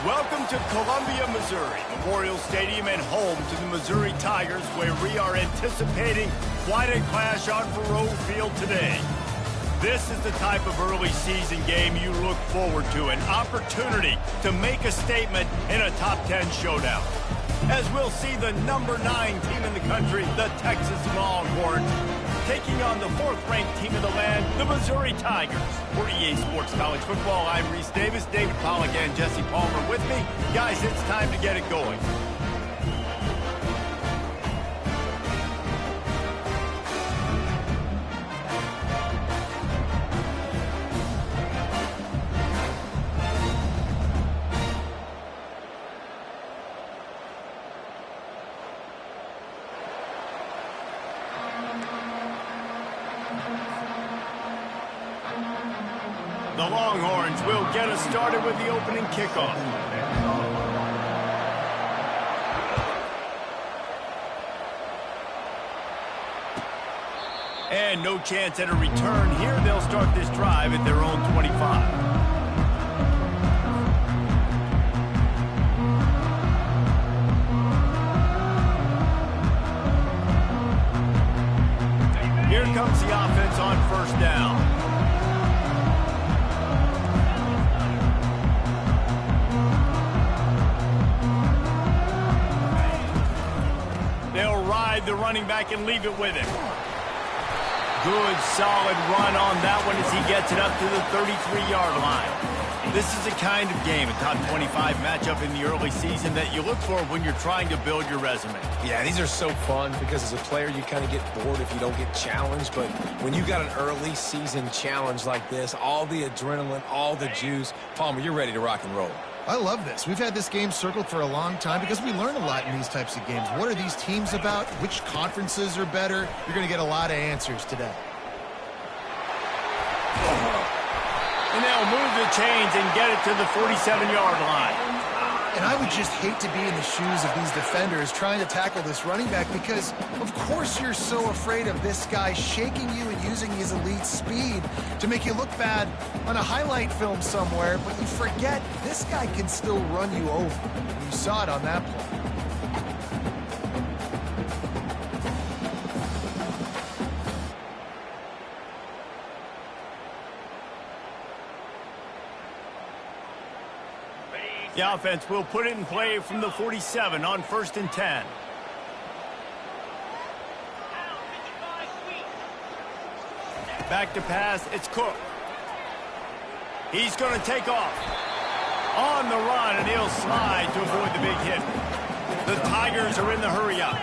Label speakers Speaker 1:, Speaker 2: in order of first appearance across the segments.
Speaker 1: Welcome to Columbia, Missouri, Memorial Stadium and home to the Missouri Tigers, where we are anticipating quite a clash on Faroe Field today. This is the type of early season game you look forward to, an opportunity to make a statement in a top 10 showdown. As we'll see the number 9 team in the country, the Texas Longhorns, taking on the 4th-ranked team in the land, the Missouri Tigers. For EA Sports College Football, I'm Reese Davis, David Pollack, and Jesse Palmer with me. Guys, it's time to get it going. The Longhorns will get us started with the opening kickoff. And no chance at a return here. They'll start this drive at their own 25. Here comes the offense on first down. They'll ride the running back and leave it with him. Good, solid run on that one as he gets it up to the 33-yard line. This is the kind of game, a top 25 matchup in the early season, that you look for when you're trying to build your resume.
Speaker 2: Yeah, these are so fun because as a player, you kind of get bored if you don't get challenged. But when you got an early season challenge like this, all the adrenaline, all the juice, Palmer, you're ready to rock and roll.
Speaker 3: I love this. We've had this game circled for a long time because we learn a lot in these types of games. What are these teams about? Which conferences are better? You're going to get a lot of answers today.
Speaker 1: And they'll move the chains and get it to the 47-yard line.
Speaker 3: And I would just hate to be in the shoes of these defenders trying to tackle this running back because, of course, you're so afraid of this guy shaking you and using his elite speed to make you look bad on a highlight film somewhere, but you forget this guy can still run you over. You saw it on that play.
Speaker 1: The offense will put it in play from the 47 on 1st and 10. Back to pass, it's Cook. He's going to take off. On the run, and he'll slide to avoid the big hit. The Tigers are in the hurry-up.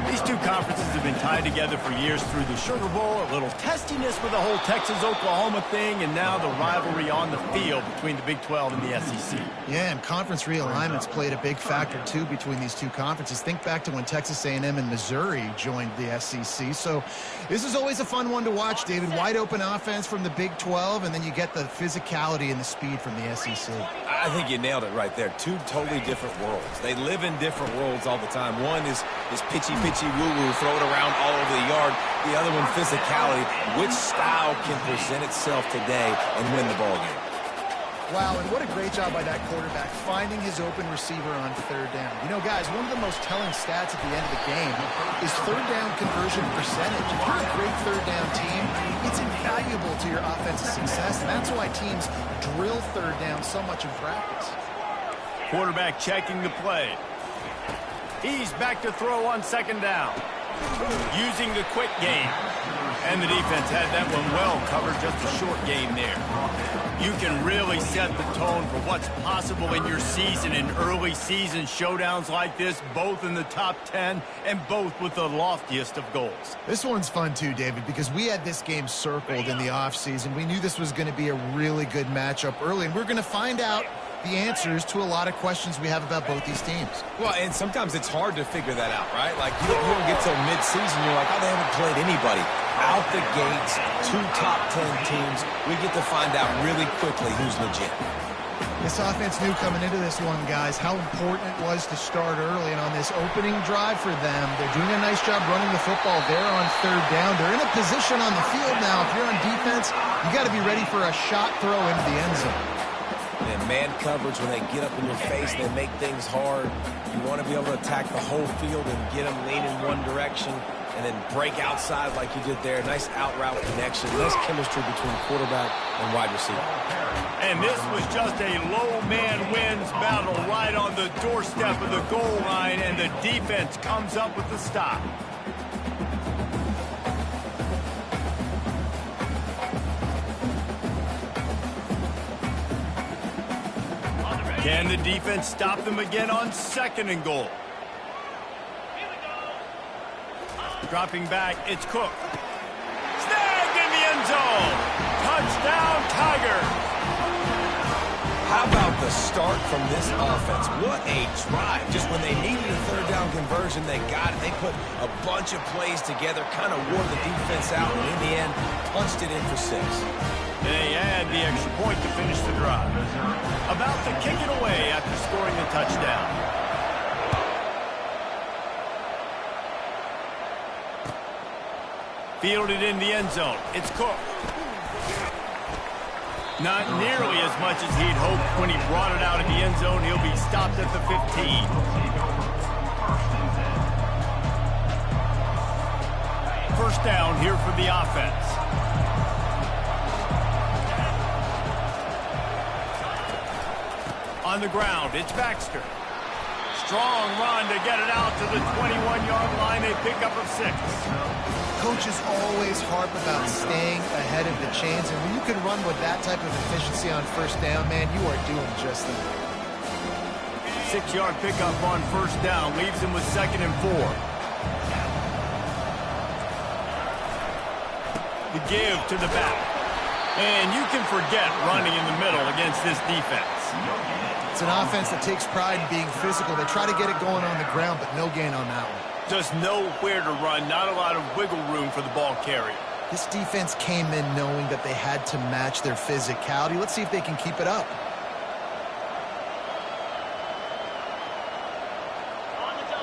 Speaker 1: These two conferences have been tied together for years through the Sugar Bowl, a little testiness with the whole Texas-Oklahoma thing, and now the rivalry on the field between the Big 12 and the SEC.
Speaker 3: Yeah, and conference realignments played a big factor, too, between these two conferences. Think back to when Texas A&M and Missouri joined the SEC. So this is always a fun one to watch, David. Wide open offense from the Big 12, and then you get the physicality and the speed from the SEC.
Speaker 2: I think you nailed it right there. Two totally different worlds. They live in different worlds all the time. One is pitchy, woo-woo, throw it around all over the yard. The other one, physicality. Which style can present itself today and win the ball game?
Speaker 3: Wow, and what a great job by that quarterback, finding his open receiver on 3rd down. You know, guys, one of the most telling stats at the end of the game is 3rd down conversion percentage. If you're a great 3rd down team, it's invaluable to your offensive success, and that's why teams drill 3rd down so much in practice.
Speaker 1: Quarterback checking the play. He's back to throw on 2nd down. Using the quick game. And the defense had that one well covered, just a short game there. You can really set the tone for what's possible in your season in early season showdowns like this, both in the top 10 and both with the loftiest of goals.
Speaker 3: This one's fun too, David, because we had this game circled in the offseason. We knew this was going to be a really good matchup early, and we're going to find out the answers to a lot of questions we have about both these teams.
Speaker 2: Well, and sometimes it's hard to figure that out, right? Like, you don't get till mid-season, you're like, oh, they haven't played anybody. Out the gates, 2 top 10 teams, we get to find out really quickly who's legit.
Speaker 3: This offense knew coming into this one, guys, how important it was to start early. And on this opening drive for them, they're doing a nice job running the football there on 3rd down. They're in a position on the field now. If you're on defense, you got to be ready for a shot throw into the end zone.
Speaker 2: And man man coverage, when they get up in your face, they make things hard. You want to be able to attack the whole field and get them leaning one direction and then break outside like you did there. Nice out-route connection. Nice chemistry between quarterback and wide receiver.
Speaker 1: And this was just a low man wins battle right on the doorstep of the goal line, and the defense comes up with the stop. Can the defense stop them again on 2nd and goal? Dropping back, it's Cook. Snagged in the end zone. Touchdown, Tigers.
Speaker 2: How about the start from this offense? What a drive. Just when they needed a 3rd down conversion, they got it. They put a bunch of plays together, kind of wore the defense out, and in the end, punched it in for 6.
Speaker 1: They add the extra point to finish the drive. About to kick it away after scoring a touchdown. Fielded in the end zone. It's Cook. Not nearly as much as he'd hoped when he brought it out of the end zone. He'll be stopped at the 15. First down here for the offense. On the ground, it's Baxter. Strong run to get it out to the 21-yard line. They pick up a 6.
Speaker 3: Coaches always harp about staying ahead of the chains, and when you can run with that type of efficiency on 1st down, man, you are doing just that.
Speaker 1: 6-yard pickup on 1st down leaves him with 2nd and 4. The give to the back. And you can forget running in the middle against this defense.
Speaker 3: It's an offense that takes pride in being physical. They try to get it going on the ground, but no gain on that one.
Speaker 1: Just nowhere to run, not a lot of wiggle room for the ball carrier.
Speaker 3: This defense came in knowing that they had to match their physicality. Let's see if they can keep it up.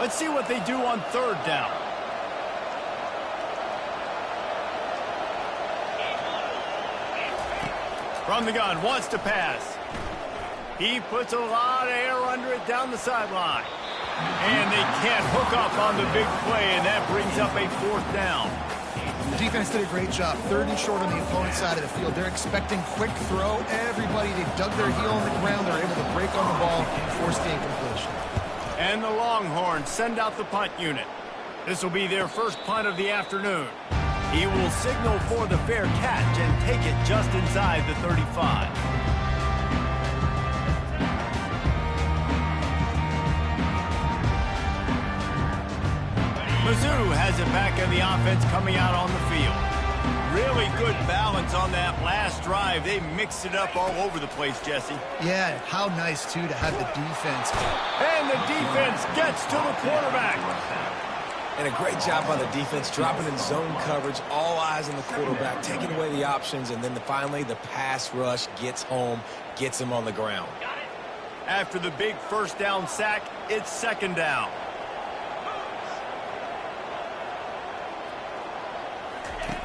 Speaker 1: Let's see what they do on 3rd down. From the gun, wants to pass. He puts a lot of air under it down the sideline. And they can't hook up on the big play, and that brings up a 4th down.
Speaker 3: The defense did a great job. 3rd and short on the opponent's side of the field. They're expecting quick throw. Everybody, they dug their heel on the ground. They're able to break on the ball and force the incompletion.
Speaker 1: And the Longhorns send out the punt unit. This will be their first punt of the afternoon. He will signal for the fair catch and take it just inside the 35. Mizzou has it back in the offense coming out on the field. Really good balance on that last drive. They mixed it up all over the place, Jesse.
Speaker 3: Yeah, how nice, too, to have the defense.
Speaker 1: And the defense gets to the quarterback.
Speaker 2: And a great job by the defense, dropping in zone coverage, all eyes on the quarterback, taking away the options, and then finally the pass rush gets home, gets him on the ground.
Speaker 1: After the big 1st down sack, it's 2nd down.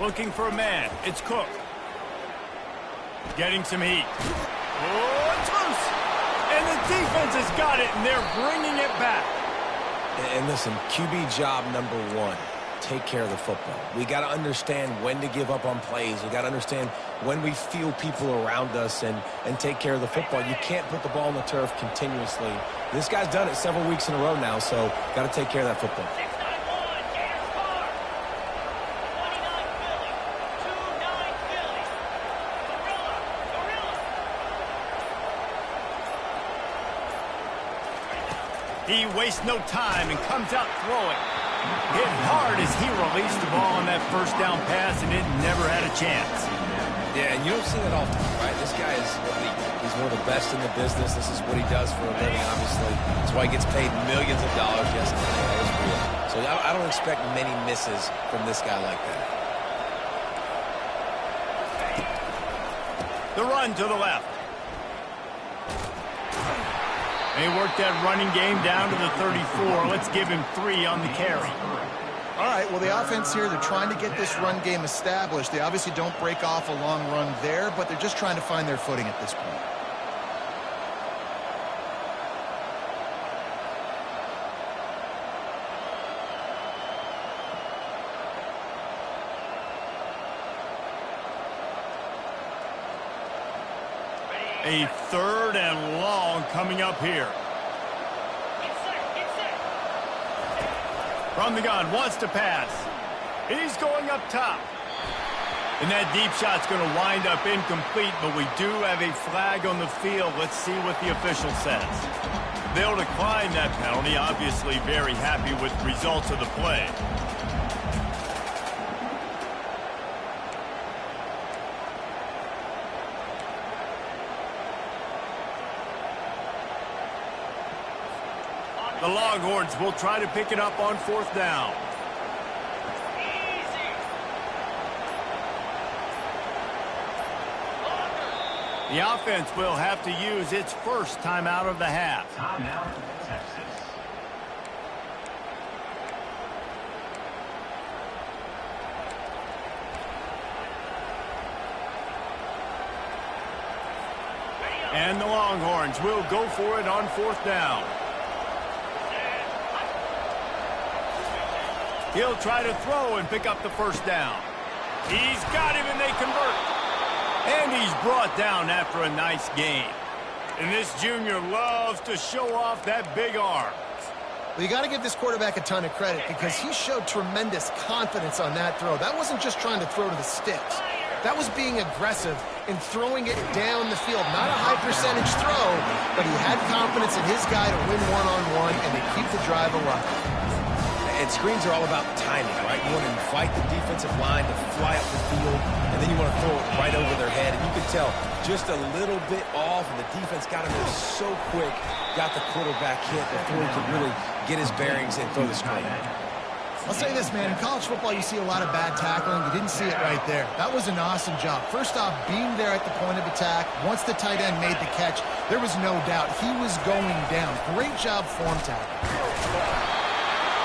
Speaker 1: Looking for a man. It's Cook. Getting some heat. Oh, it's loose. And the defense has got it, and they're bringing it back.
Speaker 2: And listen, QB job number 1, take care of the football. We got to understand when to give up on plays. We got to understand when we feel people around us and take care of the football. You can't put the ball on the turf continuously. This guy's done it several weeks in a row now, so got to take care of that football.
Speaker 1: He wastes no time and comes out throwing. Hit hard as he released the ball on that 1st down pass, and it never had a chance.
Speaker 2: Yeah, and you don't see that often, right? This guy is he's one of the best in the business. This is what he does for a living, obviously. That's why he gets paid millions of dollars. Yes, that is real. So I don't expect many misses from this guy like that.
Speaker 1: The run to the left. They work that running game down to the 34. Let's give him 3 on the carry.
Speaker 3: All right, well, the offense here, they're trying to get this run game established. They obviously don't break off a long run there, but they're just trying to find their footing at this point.
Speaker 1: A 3rd and long coming up here. From the gun, wants to pass. He's going up top. And that deep shot's going to wind up incomplete, but we do have a flag on the field. Let's see what the official says. They'll decline that penalty, obviously very happy with the results of the play. The Longhorns will try to pick it up on 4th down. The offense will have to use its first timeout of the half.
Speaker 4: Timeout, Texas.
Speaker 1: And the Longhorns will go for it on 4th down. He'll try to throw and pick up the first down. He's got him and they convert. And he's brought down after a nice gain. And this junior loves to show off that big arm.
Speaker 3: Well, you got to give this quarterback a ton of credit because he showed tremendous confidence on that throw. That wasn't just trying to throw to the sticks. That was being aggressive and throwing it down the field. Not a high percentage throw, but he had confidence in his guy to win one-on-one and to keep the drive alive.
Speaker 2: And screens are all about timing, right? You want to invite the defensive line to fly up the field, and then you want to throw it right over their head. And you can tell just a little bit off, and the defense got him there so quick, got the quarterback hit before he could really get his bearings and throw the screen.
Speaker 3: I'll say this, man. In college football, you see a lot of bad tackling. You didn't see it right there. That was an awesome job. First off, being there at the point of attack. Once the tight end made the catch, there was no doubt he was going down. Great job form tackling.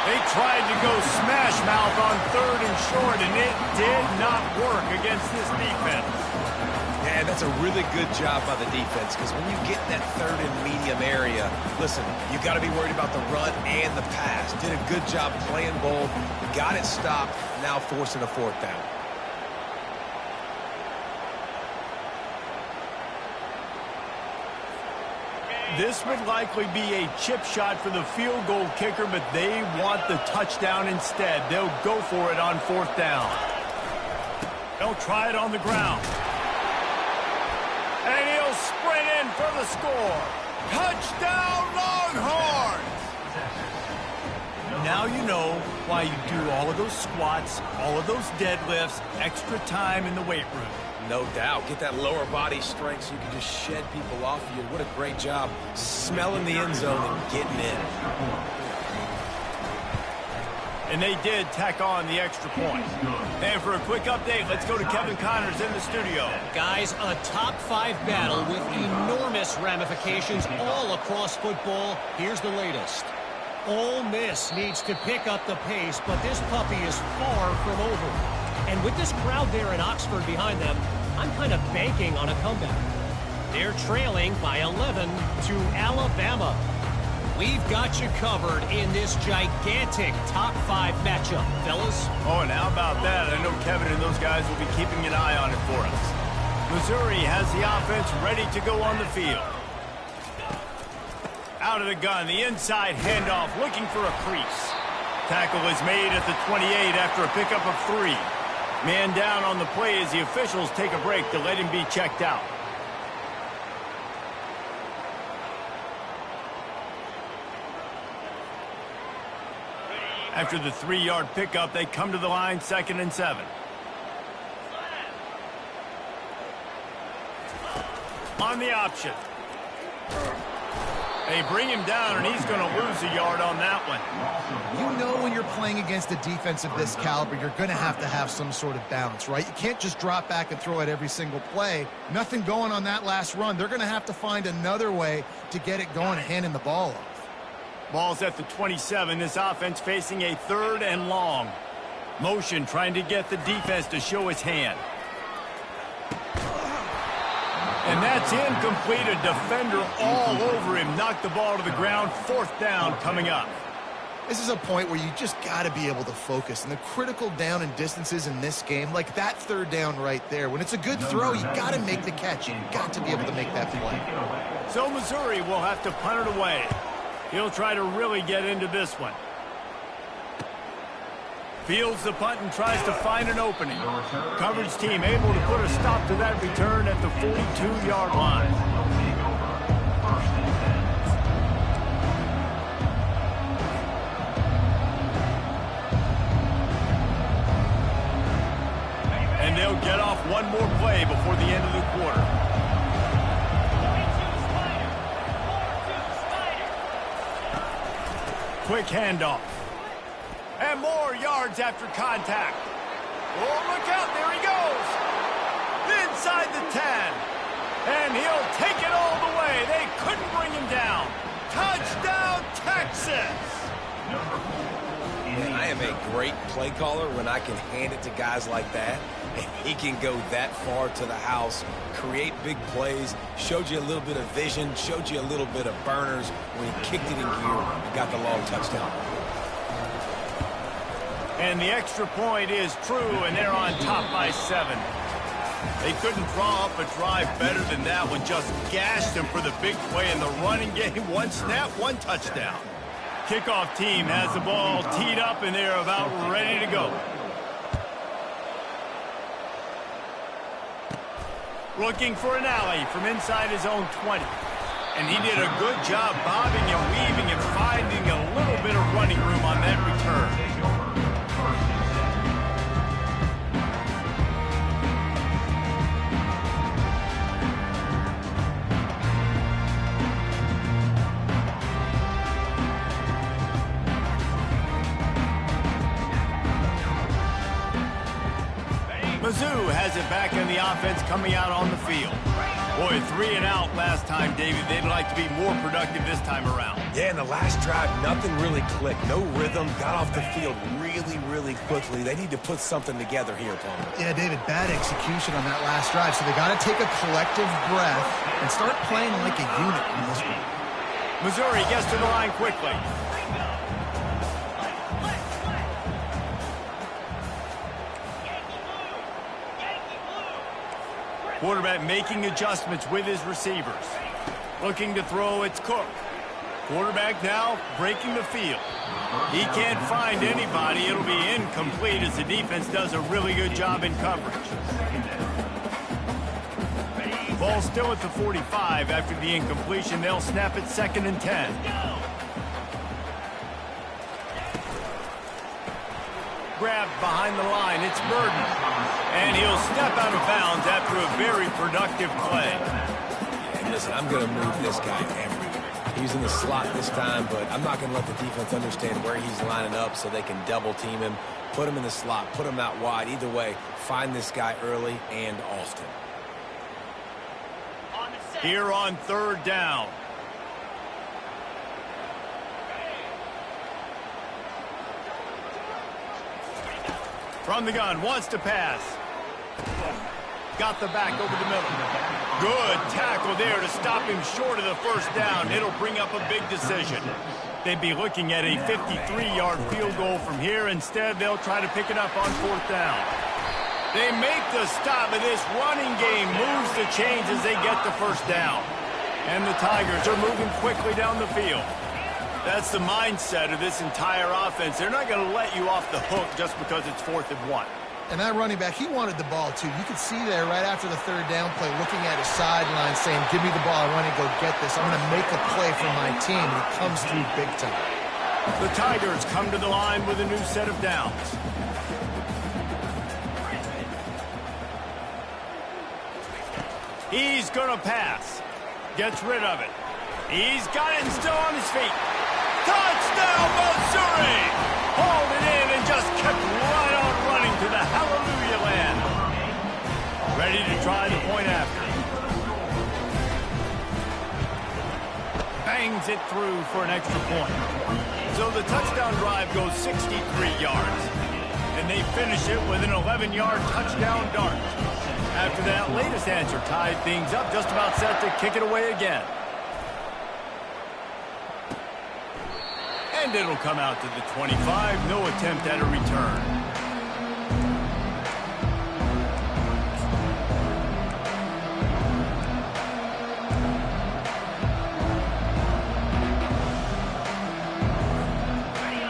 Speaker 1: They tried to go smash mouth on 3rd and short, and it did not work against this defense.
Speaker 2: Yeah, that's a really good job by the defense because when you get in that 3rd and medium area, listen, you got to be worried about the run and the pass. Did a good job playing both, got it stopped, now forcing a 4th down.
Speaker 1: This would likely be a chip shot for the field goal kicker, but they want the touchdown instead. They'll go for it on 4th down. They'll try it on the ground. And he'll sprint in for the score. Touchdown, Longhorns! Now you know why you do all of those squats, all of those deadlifts, extra time in the weight room.
Speaker 2: No doubt. Get that lower body strength so you can just shed people off of you. What a great job smelling the end zone and getting in.
Speaker 1: And they did tack on the extra point. And for a quick update, let's go to Kevin Connors in the studio.
Speaker 5: Guys, a top 5 battle with enormous ramifications all across football. Here's the latest. Ole Miss needs to pick up the pace, but this puppy is far from over. And with this crowd there in Oxford behind them, I'm kind of banking on a comeback. They're trailing by 11 to Alabama. We've got you covered in this gigantic top 5 matchup, fellas.
Speaker 1: Oh, and how about that? I know Kevin and those guys will be keeping an eye on it for us. Missouri has the offense ready to go on the field. Out of the gun, the inside handoff, looking for a crease. Tackle is made at the 28 after a pickup of 3. Man down on the play as the officials take a break to let him be checked out. After the 3-yard pickup, they come to the line, 2nd and 7. On the option. They bring him down, and he's going to lose a yard on that one.
Speaker 3: You know when you're playing against a defense of this caliber, you're going to have some sort of balance, right? You can't just drop back and throw it every single play. Nothing going on that last run. They're going to have to find another way to get it going and handing the ball off.
Speaker 1: Ball's at the 27. This offense facing a 3rd and long. Motion trying to get the defense to show its hand. And that's incomplete. A defender all over him. Knocked the ball to the ground. 4th down coming up.
Speaker 3: This is a point where you just got to be able to focus. And the critical down and distances in this game, like that third down right there, when it's a good throw, you got to make the catch. You've got to be able to make that play.
Speaker 1: So Missouri will have to punt it away. He'll try to really get into this one. Fields the punt and tries to find an opening. Coverage team able to put a stop to that return at the 42-yard line. And they'll get off one more play before the end of the quarter. Quick handoff. And more yards after contact. Oh, look out. There he goes. Inside the 10. And he'll take it all the way. They couldn't bring him down. Touchdown, Texas.
Speaker 2: Man, I am a great play caller when I can hand it to guys like that. And he can go that far to the house, create big plays, showed you a little bit of vision, showed you a little bit of burners when he kicked it in gear and got the long touchdown.
Speaker 1: And the extra point is true, and they're on top by 7. They couldn't draw up a drive better than that one. Just gashed them for the big play in the running game. One snap, one touchdown. Kickoff team has the ball teed up, and they're about ready to go. Looking for an alley from inside his own 20. And he did a good job bobbing and weaving and finding a little bit of running room on that return. Mizzou has it back in the offense coming out on the field. Boy, 3 and out last time, David. They'd like to be more productive this time around.
Speaker 2: Yeah, in the last drive, nothing really clicked. No rhythm. Got off the field really, really quickly. They need to put something together here, Palmer.
Speaker 3: Yeah, David, bad execution on that last drive. So they got to take a collective breath and start playing like a unit in this one.
Speaker 1: Missouri gets to the line quickly. Quarterback making adjustments with his receivers. Looking to throw, it's Cook. Quarterback now breaking the field. He can't find anybody. It'll be incomplete as the defense does a really good job in coverage. Ball still at the 45 after the incompletion. They'll snap it 2nd and 10. Grab behind the line. It's Burden. And he'll step out of bounds after a very productive play.
Speaker 2: And listen, I'm going to move this guy everywhere. He's in the slot this time, but I'm not going to let the defense understand where he's lining up so they can double team him, put him in the slot, put him out wide. Either way, find this guy early and often.
Speaker 1: Here on 3rd down. From the gun, wants to pass. Got the back over the middle. Good tackle there to stop him short of the 1st down. It'll bring up a big decision. They'd be looking at a 53-yard field goal from here. Instead, they'll try to pick it up on 4th down. They make the stop, and this running game moves the chains as they get the 1st down. And the Tigers are moving quickly down the field. That's the mindset of this entire offense. They're not going to let you off the hook just because it's 4th and 1.
Speaker 3: And that running back, he wanted the ball, too. You could see there right after the 3rd down play, looking at his sideline, saying, give me the ball. I want to go get this. I'm going to make a play for my team. And he comes through big time.
Speaker 1: The Tigers come to the line with a new set of downs. He's going to pass. Gets rid of it. He's got it and still on his feet. Touchdown, Missouri! Hauled it in and just kept right on running to the hallelujah land. Ready to try the point after. Bangs it through for an extra point. So the touchdown drive goes 63 yards. And they finish it with an 11-yard touchdown dart. After that latest answer tied things up, just about set to kick it away again. And And it'll come out to the 25. No attempt at a return.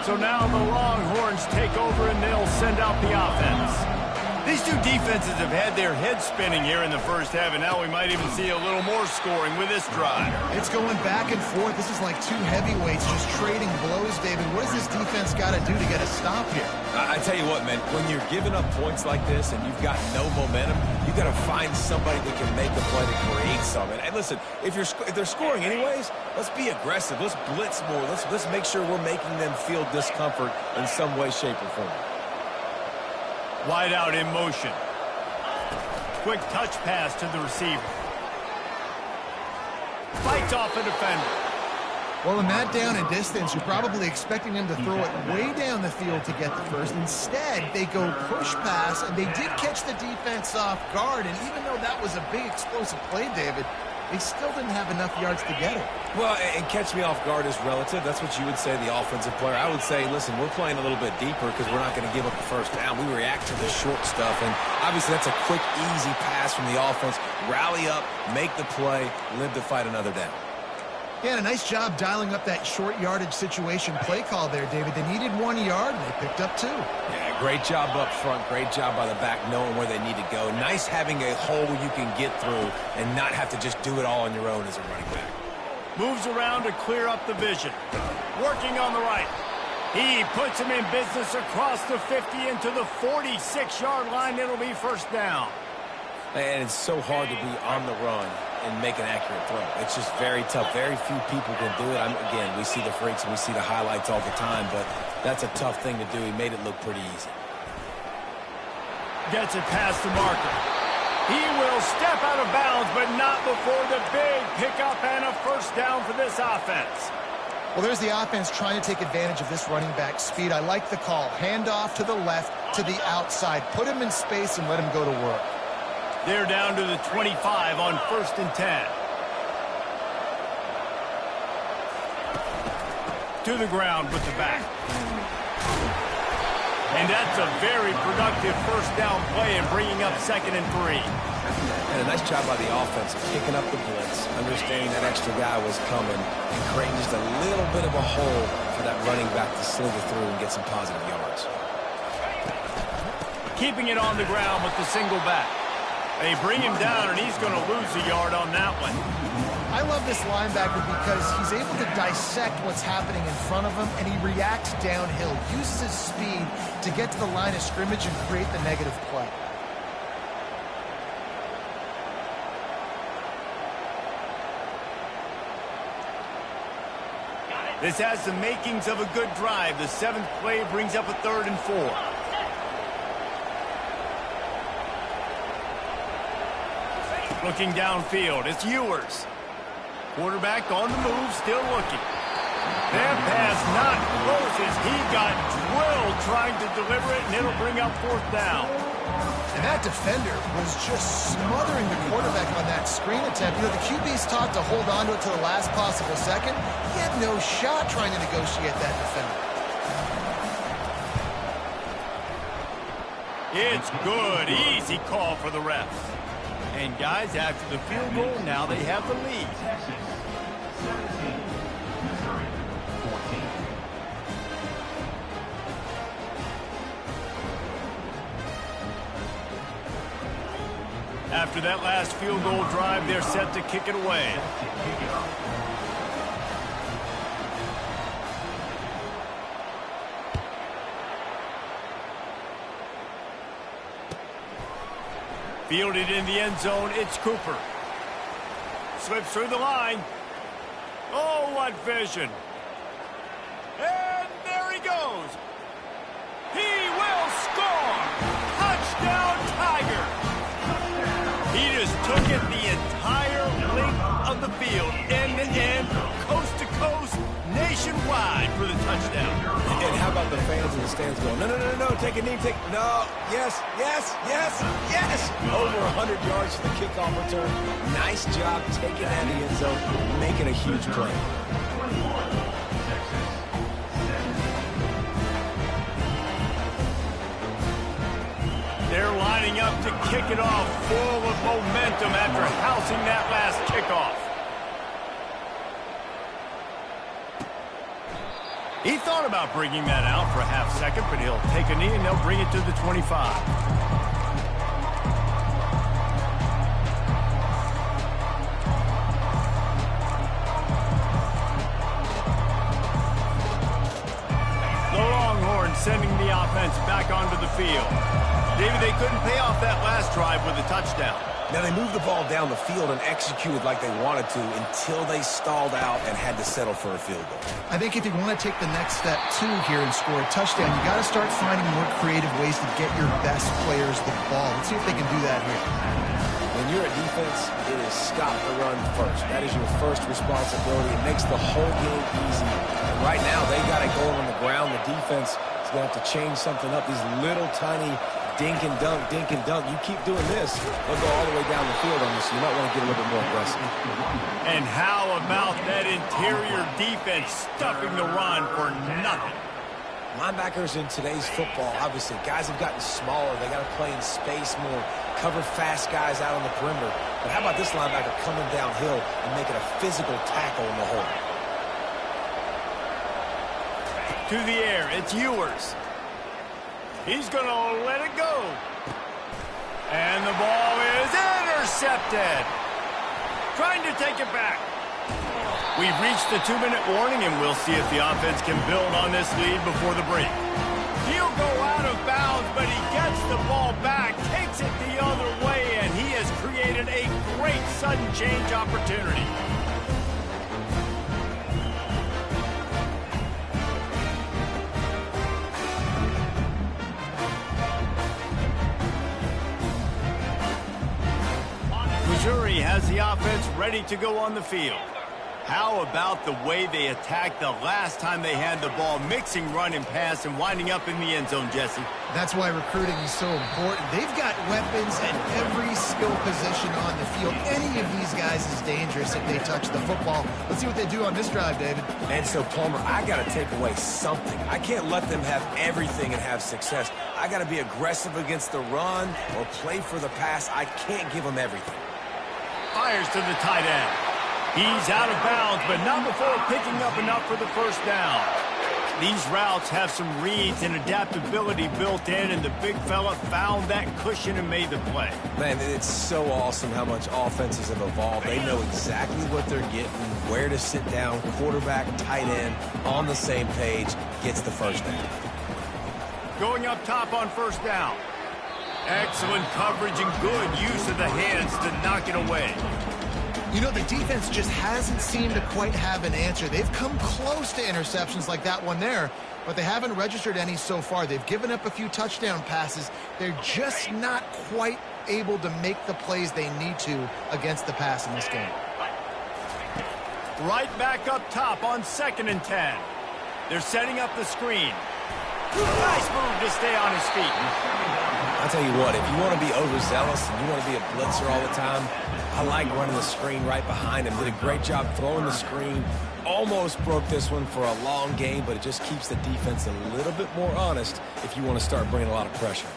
Speaker 1: So now the Longhorns take over and they'll send out the offense. These two defenses have had their heads spinning here in the first half, and now we might even see a little more scoring with this drive.
Speaker 3: It's going back and forth. This is like two heavyweights just trading blows, David. What does this defense got to do to get a stop here?
Speaker 2: I tell you what, man, when you're giving up points like this and you've got no momentum, you got to find somebody that can make a play to create something. And listen, if they're scoring anyways, let's be aggressive. Let's blitz more. Let's make sure we're making them feel discomfort in some way, shape, or form.
Speaker 1: Wide out in motion. Quick touch pass to the receiver. Fights off a defender.
Speaker 3: Well, in that down and distance, you're probably expecting him to throw it way down the field to get the first. Instead, they go push pass, and they did catch the defense off guard. And even though that was a big explosive play, David, they still didn't have enough yards to get it.
Speaker 2: Well, and catch me off guard is relative. That's what you would say, the offensive player. I would say, listen, we're playing a little bit deeper because we're not going to give up the first down. We react to the short stuff, and obviously that's a quick, easy pass from the offense. Rally up, make the play, live to fight another down.
Speaker 3: Yeah, and a nice job dialing up that short yardage situation play call there, David. They needed 1 yard, and they picked up 2.
Speaker 2: Yeah, great job up front. Great job by the back knowing where they need to go. Nice having a hole you can get through and not have to just do it all on your own as a running back.
Speaker 1: Moves around to clear up the vision. Working on the right. He puts him in business across the 50 into the 46-yard line. It'll be first down.
Speaker 2: And it's so hard to be on the run and make an accurate throw. It's just very tough. Very few people can do it. Again, we see the freaks and we see the highlights all the time, but that's a tough thing to do. He made it look pretty easy.
Speaker 1: Gets it past the marker. He will step out of bounds, but not before the big pickup and a first down for this offense.
Speaker 3: Well, there's the offense trying to take advantage of this running back speed. I like the call. Hand off to the left, to the outside. Put him in space and let him go to work.
Speaker 1: They're down to the 25 on 1st and 10. To the ground with the back. And that's a very productive first down play and bringing up 2nd and 3.
Speaker 2: And a nice job by the offense of picking up the blitz, understanding that extra guy was coming, and creating just a little bit of a hole for that running back to slither through and get some positive yards.
Speaker 1: Keeping it on the ground with the single back. They bring him down, and he's going to lose a yard on that one.
Speaker 3: I love this linebacker because he's able to dissect what's happening in front of him, and he reacts downhill, uses his speed to get to the line of scrimmage and create the negative play.
Speaker 1: This has the makings of a good drive. The 7th play brings up a 3rd and 4. Looking downfield, it's Ewers. Quarterback on the move, still looking. That pass not close as he got drilled trying to deliver it, and it'll bring up 4th down.
Speaker 3: And that defender was just smothering the quarterback on that screen attempt. You know, the QB's taught to hold on to it to the last possible second. He had no shot trying to negotiate that defender.
Speaker 1: It's good. Easy call for the refs. And guys, after the field goal, now they have the lead.
Speaker 4: Texas 17, Missouri 14.
Speaker 1: After that last field goal drive, they're set to kick it away. Fielded in the end zone, it's Cooper. Slips through the line. Oh, what vision. And there he goes. He will score. Touchdown, Tiger. He just took it the entire length of the field, end to end, coast to coast, nationwide for the touchdown.
Speaker 2: And how about the fans in the stands going, no, no, no, no, take a knee, no, yes, yes, yes, yes. Over 100 yards for the kickoff return. Nice job taking that in the end zone, making a huge play.
Speaker 4: 21, Texas 17.
Speaker 1: to kick it off full of momentum after housing that last kickoff. He thought about bringing that out for a half second, but he'll take a knee and they'll bring it to the 25. Sending the offense back onto the field. David, they couldn't pay off that last drive with a touchdown.
Speaker 2: Now, they moved the ball down the field and executed like they wanted to until they stalled out and had to settle for a field goal.
Speaker 3: I think if you want to take the next step, too, here and score a touchdown, you got to start finding more creative ways to get your best players the ball. Let's see if they can do that here.
Speaker 2: When you're a defense, it is stop the run first. That is your first responsibility. It makes the whole game easy. And right now, they got it going on the ground. The defense is going to have to change something up. These little tiny dink and dunk, dink and dunk. You keep doing this, they'll go all the way down the field on you, so you might want to get a little bit more aggressive.
Speaker 1: And how about that interior defense stuffing the run for nothing?
Speaker 2: Linebackers in today's football, obviously, guys have gotten smaller. They got to play in space more, cover fast guys out on the perimeter. But how about this linebacker coming downhill and making a physical tackle in the hole?
Speaker 1: To the air, it's Ewers. He's going to let it go. And the ball is intercepted. Trying to take it back. We've reached the 2-minute warning, and we'll see if the offense can build on this lead before the break. He'll go out of bounds, but he gets the ball back, takes it the other way, and he has created a great sudden change opportunity. Missouri has the offense ready to go on the field. How about the way they attacked the last time they had the ball, mixing run and pass and winding up in the end zone, Jesse?
Speaker 3: That's why recruiting is so important. They've got weapons at every skill position on the field. Any of these guys is dangerous if they touch the football. Let's see what they do on this drive, David.
Speaker 2: And so, Palmer, I got to take away something. I can't let them have everything and have success. I got to be aggressive against the run or play for the pass. I can't give them everything.
Speaker 1: Fires to the tight end. He's out of bounds, but not before picking up enough for the first down. These routes have some reads and adaptability built in, and the big fella found that cushion and made the play.
Speaker 2: Man, it's so awesome how much offenses have evolved. They know exactly what they're getting, where to sit down, quarterback, tight end, on the same page, gets the first down.
Speaker 1: Going up top on first down. Excellent coverage and good use of the hands to knock it away.
Speaker 3: You know, the defense just hasn't seemed to quite have an answer. They've come close to interceptions like that one there, but they haven't registered any so far. They've given up a few touchdown passes. They're just not quite able to make the plays they need to against the pass in this game.
Speaker 1: Right back up top on 2nd and 10. They're setting up the screen. Nice move to stay on his feet.
Speaker 2: I'll tell you what, if you want to be overzealous and you want to be a blitzer all the time, I like running the screen right behind him. Did a great job throwing the screen. Almost broke this one for a long game, but it just keeps the defense a little bit more honest if you want to start bringing a lot of pressure.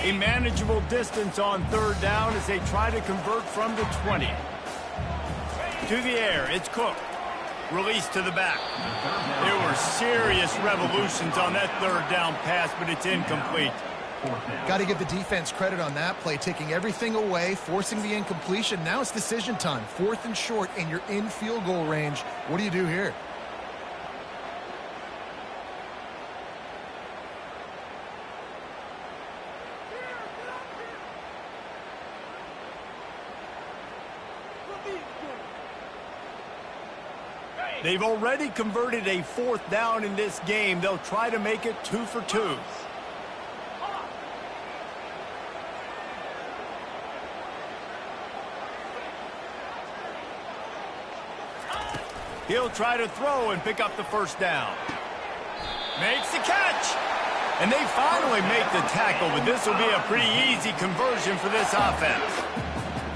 Speaker 1: A manageable distance on 3rd down as they try to convert from the 20. To the air, it's Cook. Release to the back. There were serious revolutions on that 3rd down pass, but it's incomplete.
Speaker 3: Got to give the defense credit on that play, taking everything away, forcing the incompletion. Now it's decision time. 4th and short, and you're in field goal range. What do you do here?
Speaker 1: They've already converted a 4th down in this game. They'll try to make it 2 for 2. He'll try to throw and pick up the first down. Makes the catch. And they finally make the tackle, but this will be a pretty easy conversion for this offense.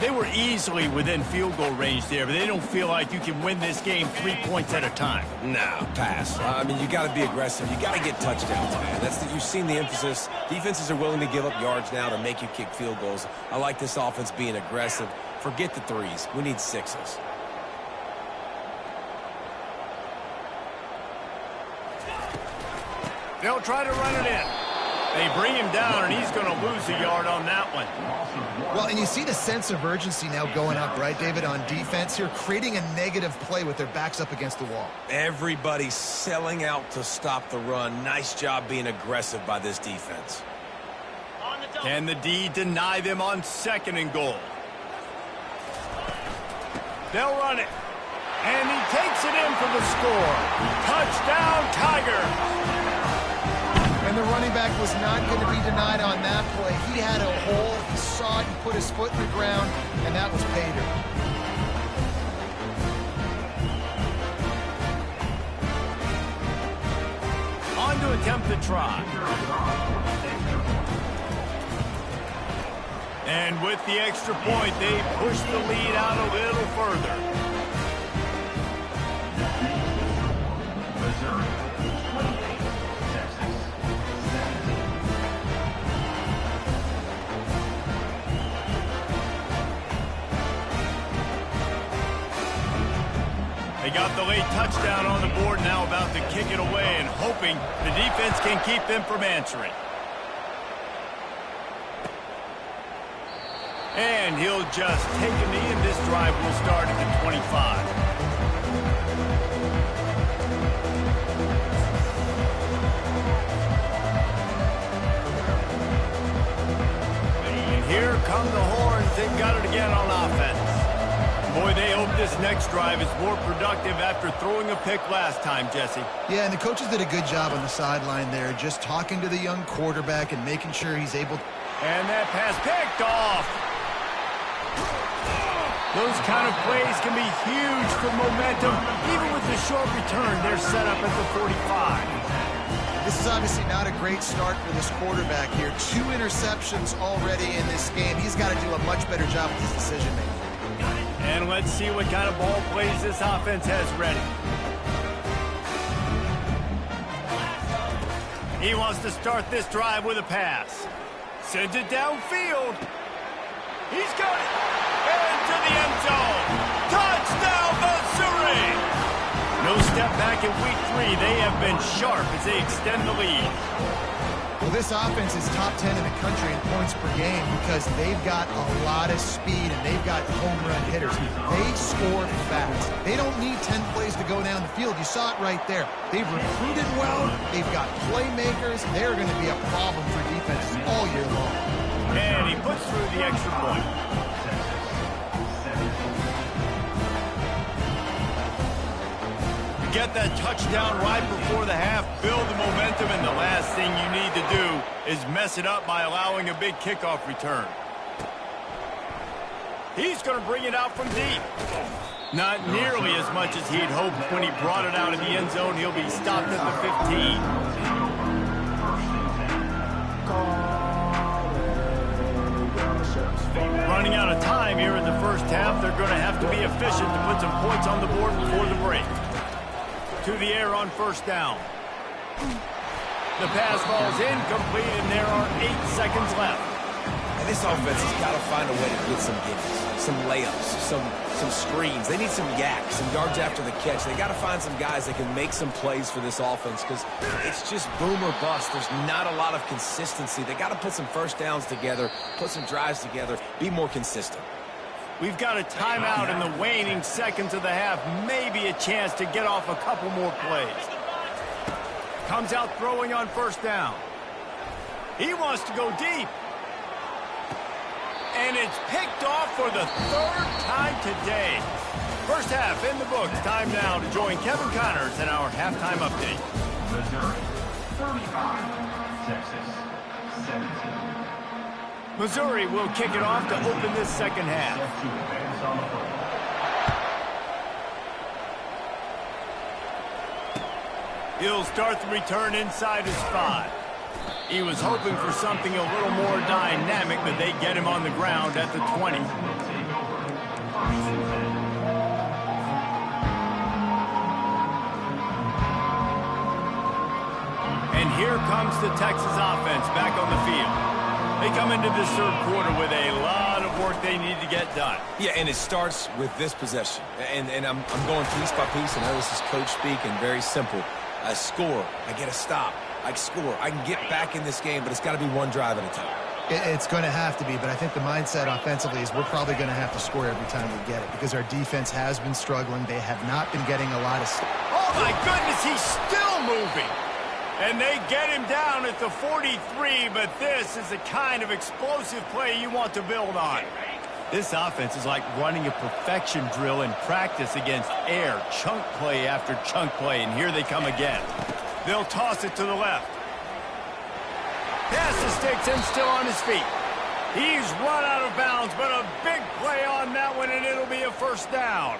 Speaker 1: They were easily within field goal range there, but they don't feel like you can win this game 3 points at a time.
Speaker 2: No, pass. I mean, you got to be aggressive. You got to get touchdowns, man. You've seen the emphasis. Defenses are willing to give up yards now to make you kick field goals. I like this offense being aggressive. Forget the threes. We need sixes.
Speaker 1: They'll try to run it in. They bring him down, and he's going to lose a yard on that one.
Speaker 3: Well, and you see the sense of urgency now going up, right, David, on defense here, creating a negative play with their backs up against the wall.
Speaker 2: Everybody's selling out to stop the run. Nice job being aggressive by this defense.
Speaker 1: Can the D deny them on 2nd and goal? They'll run it. And he takes it in for the score. Touchdown, Tiger.
Speaker 3: And the running back was not going to be denied on that play. He had a hole, he saw it, he put his foot in the ground, and that was pay dirt.
Speaker 1: On to attempt the try. And with the extra point, they push the lead out a little further.
Speaker 4: Missouri, 28, Texas, 17.
Speaker 1: They got the late touchdown on the board, now about to kick it away and hoping the defense can keep them from answering. And he'll just take a knee, and this drive will start at the 25. And here come the horns. They've got it again on offense. Boy, they hope this next drive is more productive after throwing a pick last time, Jesse.
Speaker 3: Yeah, and the coaches did a good job on the sideline there, just talking to the young quarterback and making sure he's able to...
Speaker 1: And that pass picked off. Those kind of plays can be huge for momentum. Even with the short return, they're set up at the 45.
Speaker 3: This is obviously not a great start for this quarterback here. 2 interceptions already in this game. He's got to do a much better job with his decision-making.
Speaker 1: And let's see what kind of ball plays this offense has ready. He wants to start this drive with a pass. Sends it downfield. He's got it. Into the end zone. Touchdown, Missouri! No step back in week 3. They have been sharp as they extend the lead.
Speaker 3: Well, this offense is top 10 in the country in points per game because they've got a lot of speed and they've got home run hitters. They score fast. They don't need 10 plays to go down the field. You saw it right there. They've recruited well. They've got playmakers. They're going to be a problem for defenses all year long.
Speaker 1: And he puts through the extra point. Get that touchdown right before the half, build the momentum, and the last thing you need to do is mess it up by allowing a big kickoff return. He's going to bring it out from deep. Not nearly as much as he'd hoped when he brought it out of the end zone. He'll be stopped at the 15. Running out of time here in the first half. They're going to have to be efficient to put some points on the board before the break. To the air on first down. The pass falls incomplete, and there are 8 seconds left.
Speaker 2: And this offense has got to find a way to get some gimmies, some layups, some screens. They need some yaks, some yards after the catch. They got to find some guys that can make some plays for this offense because it's just boom or bust. There's not a lot of consistency. They got to put some first downs together, put some drives together, be more consistent.
Speaker 1: We've got a timeout in the waning seconds of the half. Maybe a chance to get off a couple more plays. Comes out throwing on first down. He wants to go deep. And it's picked off for the 3rd time today. First half in the books. Time now to join Kevin Connors in our halftime update.
Speaker 4: Missouri, 35, Texas, 17.
Speaker 1: Missouri will kick it off to open this second half. He'll start the return inside his 5. He was hoping for something a little more dynamic, but they get him on the ground at the 20. And here comes the Texas offense back on the field. They come into this third quarter with a lot of work they need to get done.
Speaker 2: Yeah, and it starts with this possession. And I'm going piece by piece. I know this is coach speak and very simple. I score. I get a stop. I score. I can get back in this game, but it's got to be one drive at a time.
Speaker 3: It's going to have to be, but I think the mindset offensively is we're probably going to have to score every time we get it because our defense has been struggling. They have not been getting a lot of...
Speaker 1: Oh, my goodness, he's still moving. And they get him down at the 43, but this is the kind of explosive play you want to build on. This offense is like running a perfection drill in practice against air, chunk play after chunk play, and here they come again. They'll toss it to the left. Pass the sticks and still on his feet. He's run out of bounds, but a big play on that one, and it'll be a first down.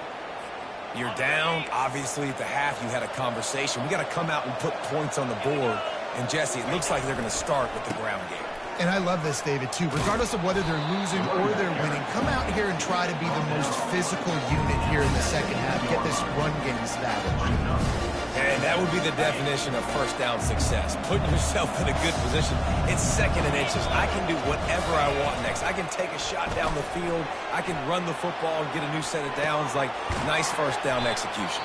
Speaker 2: You're down. Obviously, at the half, you had a conversation. We got to come out and put points on the board. And, Jesse, it looks like they're going to start with the ground game.
Speaker 3: And I love this, David, too. Regardless of whether they're losing or they're winning, come out here and try to be the most physical unit here in the second half. Get this run game established.
Speaker 2: And that would be the definition of first down success. Putting yourself in a good position. It's second and inches. I can do whatever I want next. I can take a shot down the field. I can run the football and get a new set of downs. Like, nice first down execution.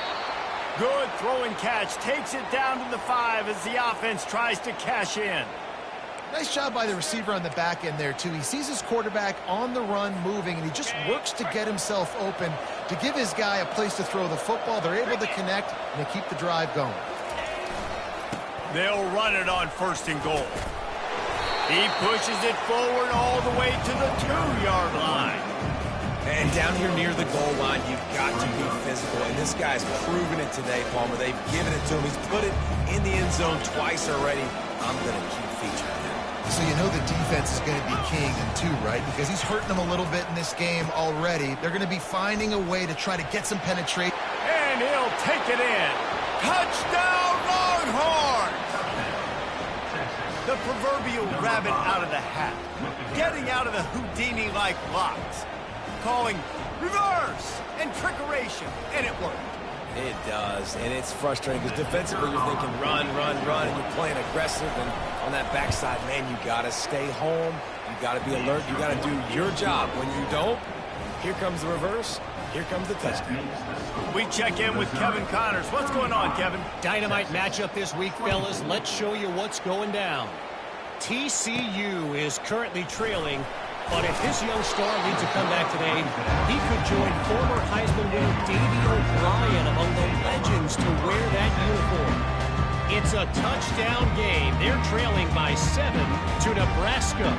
Speaker 1: Good throw and catch. Takes it down to the 5 as the offense tries to cash in.
Speaker 3: Nice job by the receiver on the back end there, too. He sees his quarterback on the run moving, and he just works to get himself open to give his guy a place to throw the football. They're able to connect, and they keep the drive going.
Speaker 1: They'll run it on first and goal. He pushes it forward all the way to the 2-yard line.
Speaker 2: And down here near the goal line, you've got to be physical. And this guy's proven it today, Palmer. They've given it to him. He's put it in the end zone twice already. I'm going to keep featuring him.
Speaker 3: So you know the defense is going to be keying him too, right? Because he's hurting them a little bit in this game already. They're going to be finding a way to try to get some penetration.
Speaker 1: And he'll take it in. Touchdown, Longhorns! The proverbial rabbit out of the hat. Getting out of the Houdini-like locks. Calling reverse and trickeration. And it worked.
Speaker 2: It does, and it's frustrating because defensively you're thinking run, and you're playing aggressive, and on that backside, man, you got to stay home. You got to be alert. You got to do your job. When you don't, here comes the reverse. Here comes the touchdown.
Speaker 1: We check in with Kevin Connors. What's going on, Kevin?
Speaker 5: Dynamite matchup this week, fellas. Let's show you what's going down. TCU is currently trailing, but if this young star leads a comeback today, he could join former Heisman winner Davey O'Brien among the legends to wear that uniform. It's a touchdown game. They're trailing by 7 to Nebraska.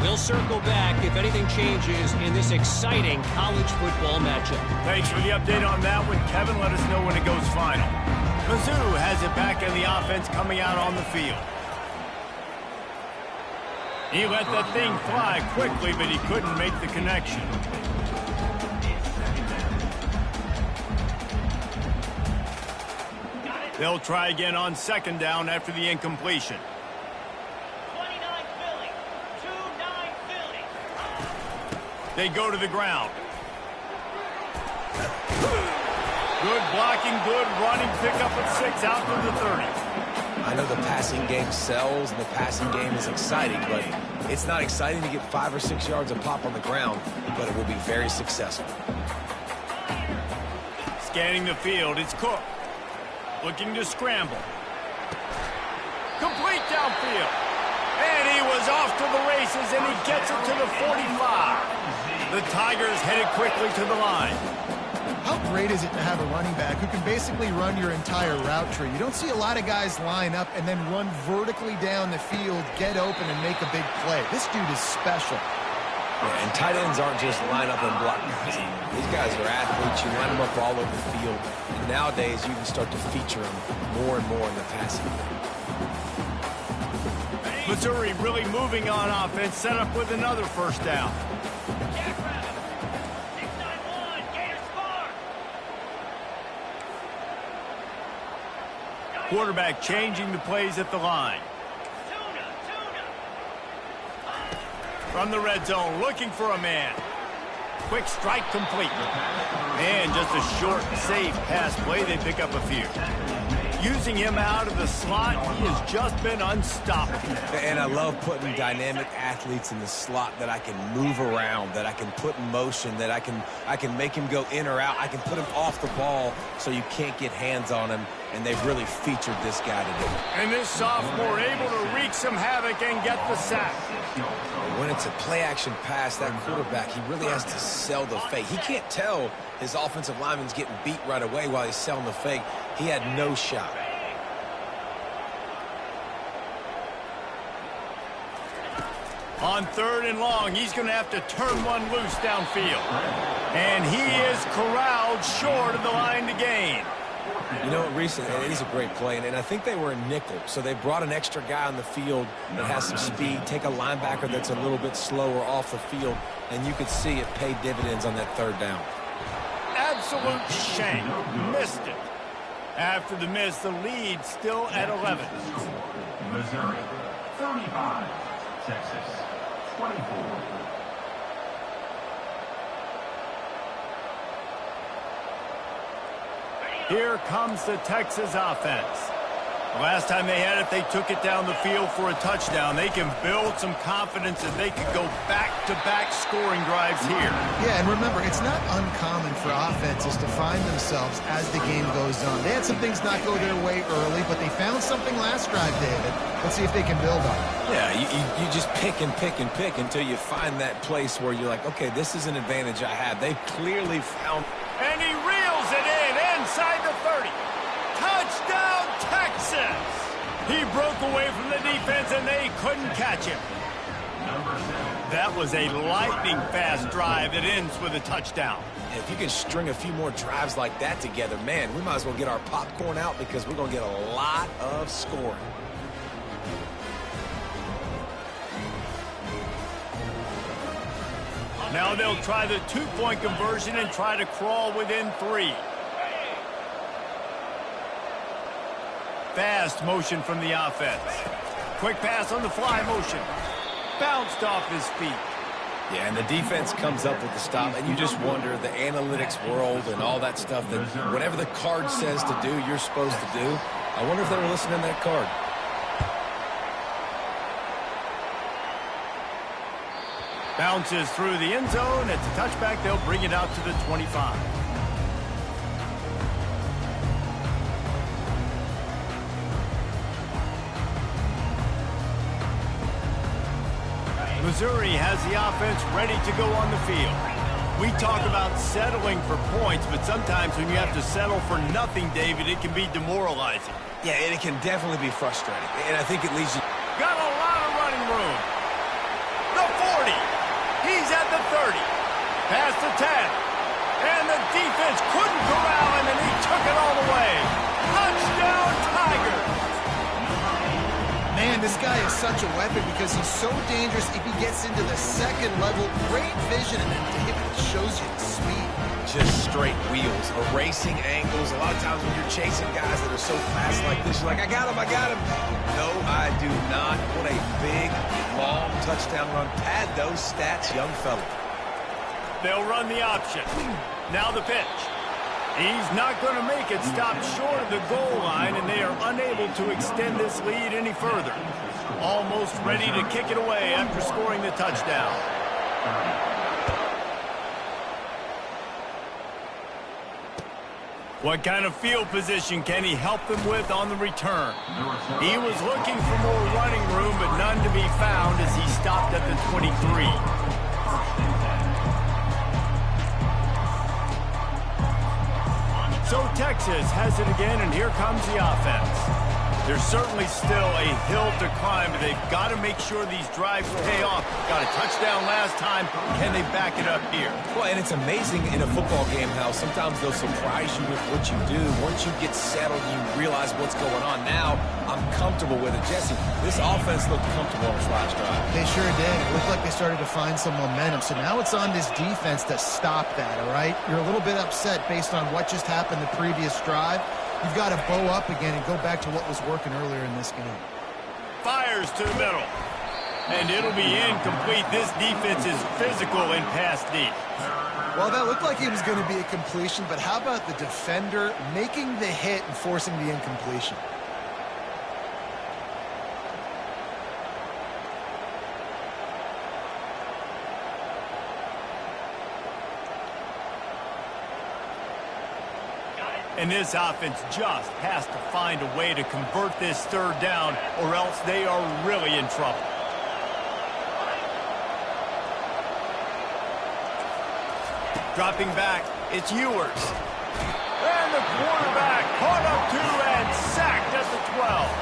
Speaker 5: We'll circle back if anything changes in this exciting college football matchup.
Speaker 1: Thanks for the update on that one, Kevin. Let us know when it goes final. Mizzou has it back in the offense coming out on the field. He let that thing fly quickly, but he couldn't make the connection. They'll try again on second down after the incompletion.
Speaker 6: 29 Philly. 2-9 Philly.
Speaker 1: They go to the ground. Good blocking, good running, pick up at 6 out to the 30.
Speaker 2: I know the passing game sells and the passing game is exciting, but it's not exciting to get 5 or 6 yards of pop on the ground, but it will be very successful.
Speaker 1: Scanning the field, it's Cook. Looking to scramble. Complete downfield. And he was off to the races, and he gets it to the 45. The Tigers headed quickly to the line.
Speaker 3: How great is it to have a running back who can basically run your entire route tree? You don't see a lot of guys line up and then run vertically down the field, get open, and make a big play. This dude is special.
Speaker 2: Yeah, and tight ends aren't just line up and block guys. These guys are athletes. You line them up all over the field. And nowadays, you can start to feature them more and more in the passing game.
Speaker 1: Missouri really moving on offense, set up with another first down.
Speaker 6: Jackrabbit. 691. Gators score.
Speaker 1: Quarterback changing the plays at the line.
Speaker 6: Tuna.
Speaker 1: From the red zone, looking for a man. quick strike complete. And just a short, safe pass play. They pick up a few. Using him out of the slot, he has just been unstoppable.
Speaker 2: And I love putting dynamic athletes in the slot that I can move around, that I can put in motion, that I can make him go in or out. I can put him off the ball so you can't get hands on him, and they've really featured this guy today.
Speaker 1: And this sophomore able to wreak some havoc and get the sack.
Speaker 2: When it's a play-action pass, that quarterback, he really has to sell the fake. He can't tell his offensive lineman's getting beat right away while he's selling the fake. He had no shot.
Speaker 1: On 3rd and long, he's going to have to turn one loose downfield. And he is corralled short of the line to gain.
Speaker 2: You know, recently, it is a great play, and I think they were a nickel, so they brought an extra guy on the field that has some speed, take a linebacker that's a little bit slower off the field, and you could see it paid dividends on that 3rd down.
Speaker 1: Absolute shank. Missed it. After the miss, the lead still at 11.
Speaker 4: Missouri, 35. Texas, 24.
Speaker 1: Here comes the Texas offense. The last time they had it, they took it down the field for a touchdown. They can build some confidence that they could go back-to-back scoring drives here.
Speaker 3: Yeah, and remember, it's not uncommon for offenses to find themselves as the game goes on. They had some things not go their way early, but they found something last drive, David. Let's see if they can build on it.
Speaker 2: Yeah, you just pick and pick and pick until you find that place where you're like, okay, this is an advantage I have. They've clearly found...
Speaker 1: And he reels it in inside the 30. Touchdown, Texas! He broke away from the defense, and they couldn't catch him. That was a lightning-fast drive that ends with a touchdown.
Speaker 2: If you can string a few more drives like that together, man, we might as well get our popcorn out because we're going to get a lot of scoring.
Speaker 1: Now they'll try the two-point conversion and try to crawl within 3. Fast motion from the offense. Quick pass on the fly motion. Bounced off his feet.
Speaker 2: Yeah, and the defense comes up with the stop, and you just wonder, the analytics world and all that stuff, that whatever the card says to do, you're supposed to do. I wonder if they were listening to that card.
Speaker 1: Bounces through the end zone. It's a touchback. They'll bring it out to the 25. Missouri has the offense ready to go on the field. We talk about settling for points, but sometimes when you have to settle for nothing, David, it can be demoralizing.
Speaker 2: Yeah, and it can definitely be frustrating. And I think it leads you...
Speaker 1: Got a lot of running room. The 40. He's at the 30. Past the 10. And the defense couldn't corral him, and he took it all the way. Touchdown, Tigers.
Speaker 3: Man, this guy is such a weapon because he's so dangerous if he gets into the second level. Great vision, and then David shows you the speed.
Speaker 2: Just straight wheels, erasing angles. A lot of times when you're chasing guys that are so fast like this, you're like, I got him. No, I do not. What a big, long touchdown run. Pad those stats, young fella.
Speaker 1: They'll run the option. Now the pitch. He's not going to make it. Stop short of the goal line, and they are unable to extend this lead any further. Almost ready to kick it away after scoring the touchdown. What kind of field position can he help them with on the return? He was looking for more running room, but none to be found as he stopped at the 23. So Texas has it again, and here comes the offense. There's certainly still a hill to climb, but they've got to make sure these drives pay off. Got a touchdown last time. Can they back it up here?
Speaker 2: Well, and it's amazing in a football game how sometimes they'll surprise you with what you do. Once you get settled, you realize what's going on. Now, I'm comfortable with it. Jesse, this offense looked comfortable on this last drive.
Speaker 3: They sure did. It looked like they started to find some momentum. So now it's on this defense to stop that, all right? You're a little bit upset based on what just happened the previous drive. You've got to bow up again and go back to what was working earlier in this game.
Speaker 1: Fires to the middle. And it'll be incomplete. This defense is physical and pass deep.
Speaker 3: Well, that looked like it was going to be a completion, but how about the defender making the hit and forcing the incompletion?
Speaker 1: And this offense just has to find a way to convert this third down, or else they are really in trouble. Dropping back, it's Ewers. And the quarterback caught up to and sacked at the 12.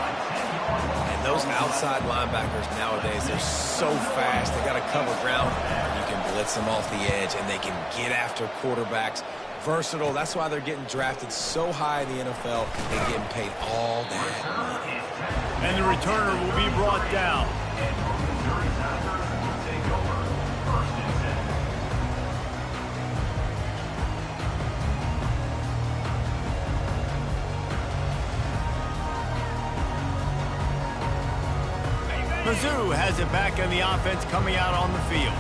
Speaker 2: And those outside linebackers nowadays, they're so fast. They got to cover ground. You can blitz them off the edge, and they can get after quarterbacks. Versatile. That's why they're getting drafted so high in the NFL and getting paid all that money.
Speaker 1: And the returner will be brought down. Mizzou has it back on the offense coming out on the field.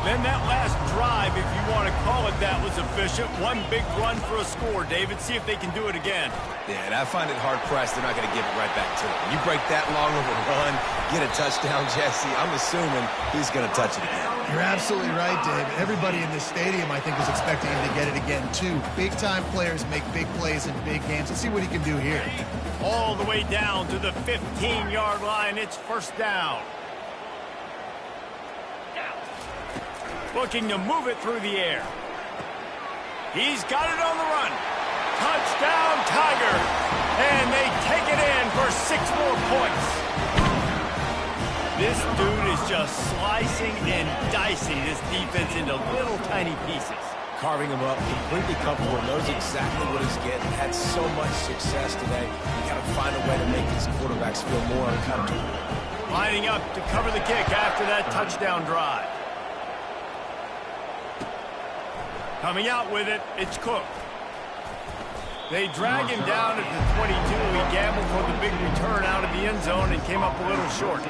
Speaker 1: Then that last drive, if you want to call it that, was efficient. One big run for a score, David. See if they can do it again.
Speaker 2: Yeah, and I find it hard-pressed. They're not going to give it right back to him. You break that long of a run, get a touchdown, Jesse, I'm assuming he's going to touch it again.
Speaker 3: You're absolutely right, David. Everybody in this stadium, I think, is expecting him to get it again, too. Big-time players make big plays in big games. Let's see what he can do here.
Speaker 1: All the way down to the 15-yard line. It's first down. Looking to move it through the air. He's got it on the run. Touchdown, Tiger. And they take it in for 6 more points. This dude is just slicing and dicing this defense into little tiny pieces.
Speaker 2: Carving him up, completely comfortable, knows exactly what he's getting. Had so much success today. You got to find a way to make these quarterbacks feel more uncomfortable.
Speaker 1: Lining up to cover the kick after that touchdown drive. Coming out with it, it's Cook. They drag him down at the 22. He gambled for the big return out of the end zone and came up a little short.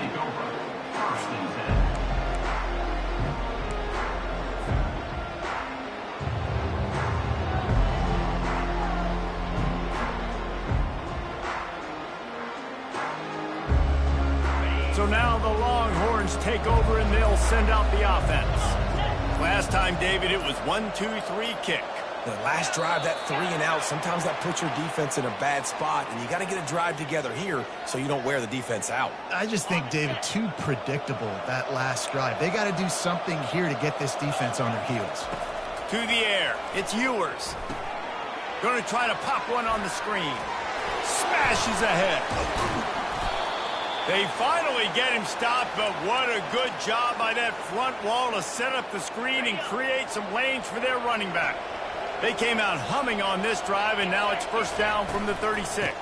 Speaker 1: So now the Longhorns take over and they'll send out the offense. Last time, David, it was 1-2-3 kick.
Speaker 2: The last drive, that 3 and out, sometimes that puts your defense in a bad spot, and you got to get a drive together here so you don't wear the defense out.
Speaker 3: I just think, David, too predictable, that last drive. They got to do something here to get this defense on their heels.
Speaker 1: To the air, it's Ewers. Going to try to pop one on the screen. Smashes ahead. They finally get him stopped, but what a good job by that front wall to set up the screen and create some lanes for their running back. They came out humming on this drive, and now it's first down from the 36.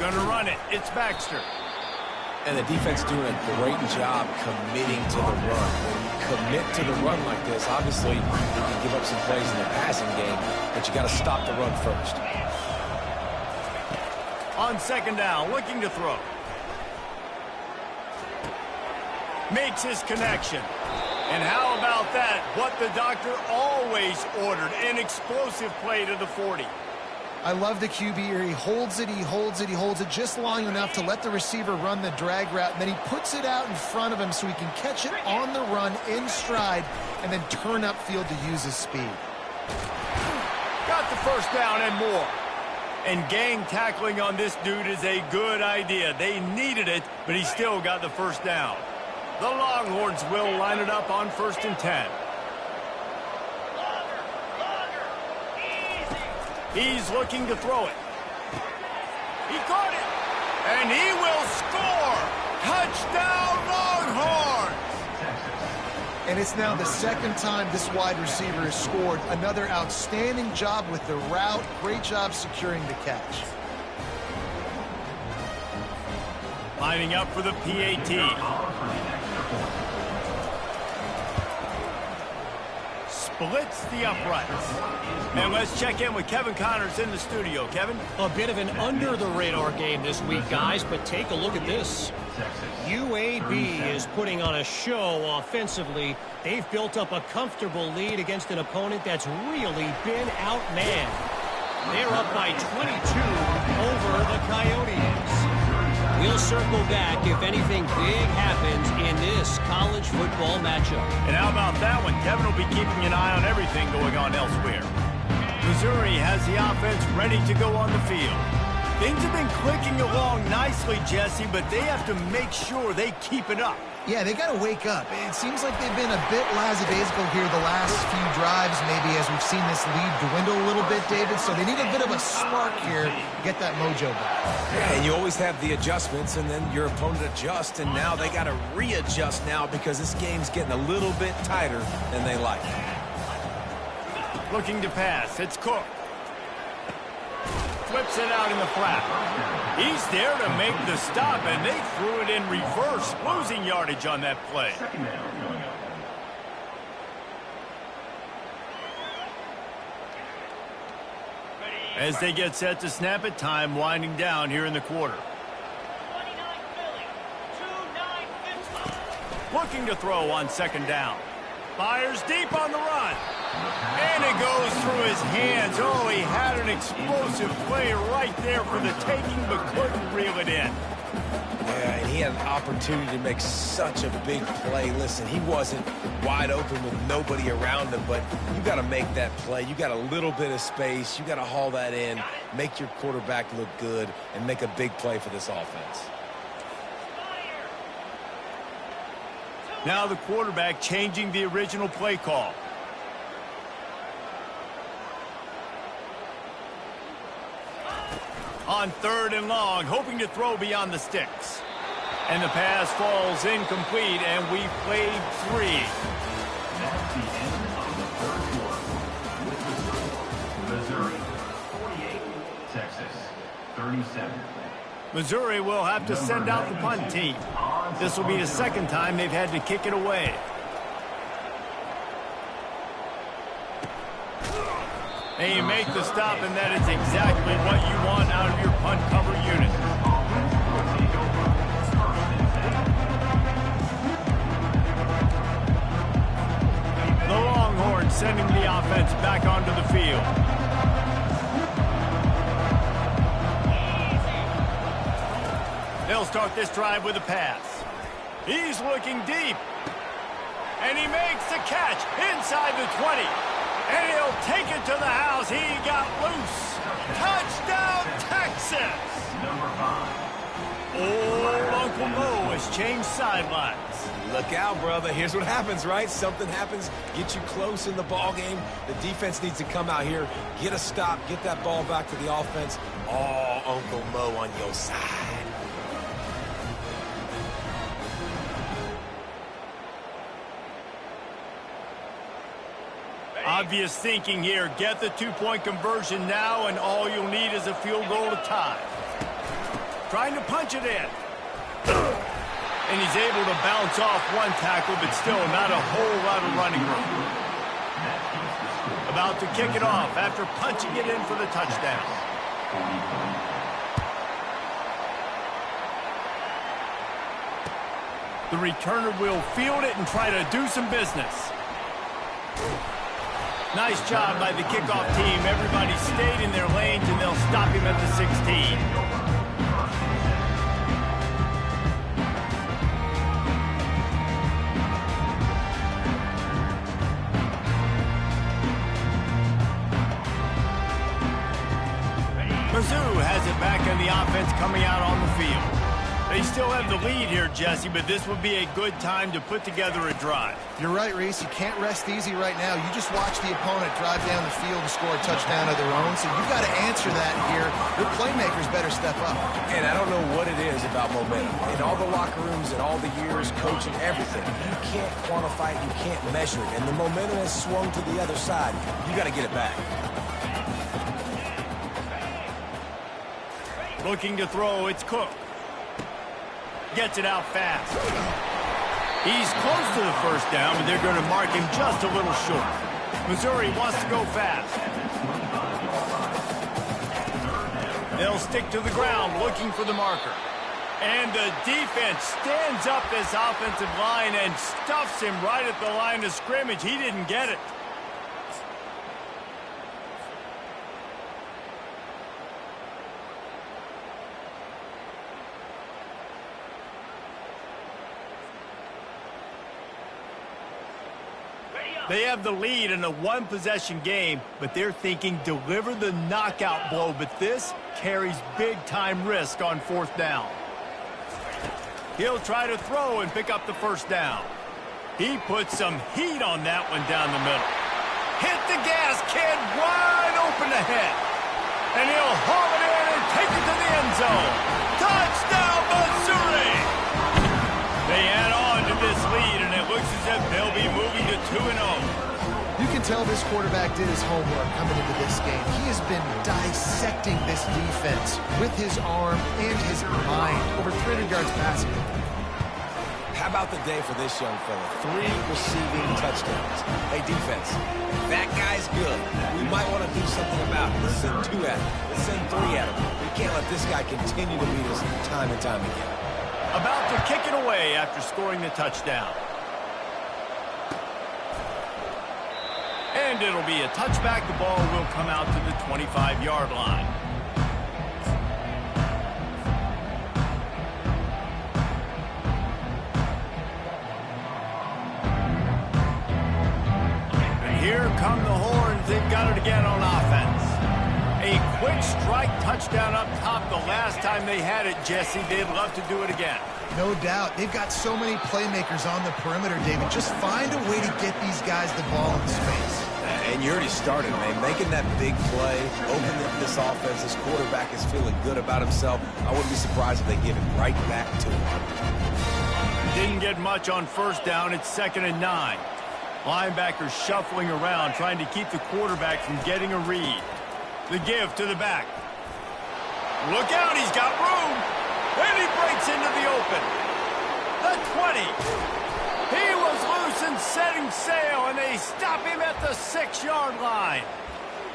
Speaker 1: Going to run it. It's Baxter.
Speaker 2: And the defense doing a great job committing to the run. When you commit to the run like this, obviously you can give up some plays in the passing game, but you got to stop the run first.
Speaker 1: On second down, looking to throw. Makes his connection. And how about that? What the doctor always ordered, an explosive play to the 40.
Speaker 3: I love the QB here. He holds it, he holds it, he holds it just long enough to let the receiver run the drag route, and then he puts it out in front of him so he can catch it on the run in stride and then turn upfield to use his speed.
Speaker 1: Got the first down and more. And gang tackling on this dude is a good idea. They needed it, but he still got the first down. The Longhorns will line it up on 1st and 10. He's looking to throw it. He caught it. And he will score. Touchdown, Longhorns.
Speaker 3: And it's now the second time this wide receiver has scored. Another outstanding job with the route. Great job securing the catch.
Speaker 1: Lining up for the PAT. blitz the uprights. And let's check in with Kevin Connors in the studio. Kevin?
Speaker 5: A bit of an under-the-radar game this week, guys, but take a look at this. UAB is putting on a show offensively. They've built up a comfortable lead against an opponent that's really been outmanned. They're up by 22 over the Coyotes. We'll circle back if anything big happens in this college football matchup.
Speaker 1: And how about that one? Kevin will be keeping an eye on everything going on elsewhere. Missouri has the offense ready to go on the field. Things have been clicking along nicely, Jesse, but they have to make sure they keep it up.
Speaker 3: Yeah, they got to wake up. It seems like they've been a bit lackadaisical here the last few drives, maybe as we've seen this lead dwindle a little bit, David. So they need a bit of a spark here to get that mojo back.
Speaker 2: Yeah, and you always have the adjustments, and then your opponent adjusts, and now they got to readjust now because this game's getting a little bit tighter than they like.
Speaker 1: Looking to pass. It's Cook. Flips it out in the flat. He's there to make the stop, and they threw it in reverse, losing yardage on that play. As they get set to snap it, time winding down here in the quarter.
Speaker 6: 29 Philly. 2-9
Speaker 1: Looking to throw on second down. Fires deep on the run. And it goes through his hands. Oh, he had an explosive play right there for the taking, but couldn't reel it in.
Speaker 2: Yeah, and he had an opportunity to make such a big play. Listen, he wasn't wide open with nobody around him, but you got to make that play. You got a little bit of space. You got to haul that in, make your quarterback look good, and make a big play for this offense.
Speaker 1: Now the quarterback changing the original play call. On third and long, hoping to throw beyond the sticks. And the pass falls incomplete, and we played 3.
Speaker 4: That's the end of the third quarter. Missouri, 48. Texas, 37.
Speaker 1: Missouri will have to send out the punt team. This will be the second time they've had to kick it away. And you make the stop, and that is exactly what you want out of your punt cover unit. The Longhorns sending the offense back onto the field. They'll start this drive with a pass. He's looking deep. And he makes the catch inside the 20. And he'll take it to the house. He got loose. Touchdown, Texas!
Speaker 4: Number 5.
Speaker 1: Old Uncle Mo has changed sidelines.
Speaker 2: Look out, brother. Here's what happens, right? Something happens, get you close in the ball game. The defense needs to come out here, get a stop, get that ball back to the offense. Oh, Uncle Mo on your side.
Speaker 1: Obvious thinking here. Get the 2-point conversion now, and all you'll need is a field goal to tie. Trying to punch it in. And he's able to bounce off one tackle, but still not a whole lot of running room. About to kick it off after punching it in for the touchdown. The returner will field it and try to do some business. Nice job by the kickoff team. Everybody stayed in their lanes, and they'll stop him at the 16. Mizzou has it back on the offense coming out on the field. They still have the lead here, Jesse, but this would be a good time to put together a drive.
Speaker 3: You're right, Reese. You can't rest easy right now. You just watch the opponent drive down the field and score a touchdown of their own, so you've got to answer that here. Your playmakers better step up.
Speaker 2: And I don't know what it is about momentum. In all the locker rooms and all the years coaching, everything, you can't quantify it, you can't measure it. And the momentum has swung to the other side. You got to get it back.
Speaker 1: Looking to throw, it's Cook. Gets it out fast. He's close to the first down, but they're going to mark him just a little short. Missouri wants to go fast. They'll stick to the ground looking for the marker. And the defense stands up this offensive line and stuffs him right at the line of scrimmage. He didn't get it. They have the lead in a one-possession game, but they're thinking deliver the knockout blow. But this carries big-time risk on 4th down. He'll try to throw and pick up the first down. He puts some heat on that one down the middle. Hit the gas, kid, wide open ahead. And he'll haul it in and take it to the end zone. Touchdown, Missouri! They add on to this lead, and it looks as if they'll be moving to 2-0.
Speaker 3: You can tell this quarterback did his homework coming into this game. He has been dissecting this defense with his arm and his mind. Over 300 yards passing.
Speaker 2: How about the day for this young fella? 3 receiving touchdowns. Hey, defense, that guy's good. We might want to do something about it. Let's send 2 at him. Let's send 3 at him. We can't let this guy continue to beat us time and time again.
Speaker 1: About to kick it away after scoring the touchdown. And it'll be a touchback. The ball will come out to the 25-yard line. And here come the horns. They've got it again on offense. A quick strike touchdown up top the last time they had it, Jesse. They'd love to do it again.
Speaker 3: No doubt. They've got so many playmakers on the perimeter, David. Just find a way to get these guys the ball in space.
Speaker 2: And you already started, man. Making that big play, opening up this offense. This quarterback is feeling good about himself. I wouldn't be surprised if they give it right back to him.
Speaker 1: Didn't get much on 1st down. It's 2nd and 9. Linebackers shuffling around, trying to keep the quarterback from getting a read. The give to the back. Look out, he's got room. And he breaks into the open. The 20. He was loose and setting sail, and they stop him at the 6-yard line.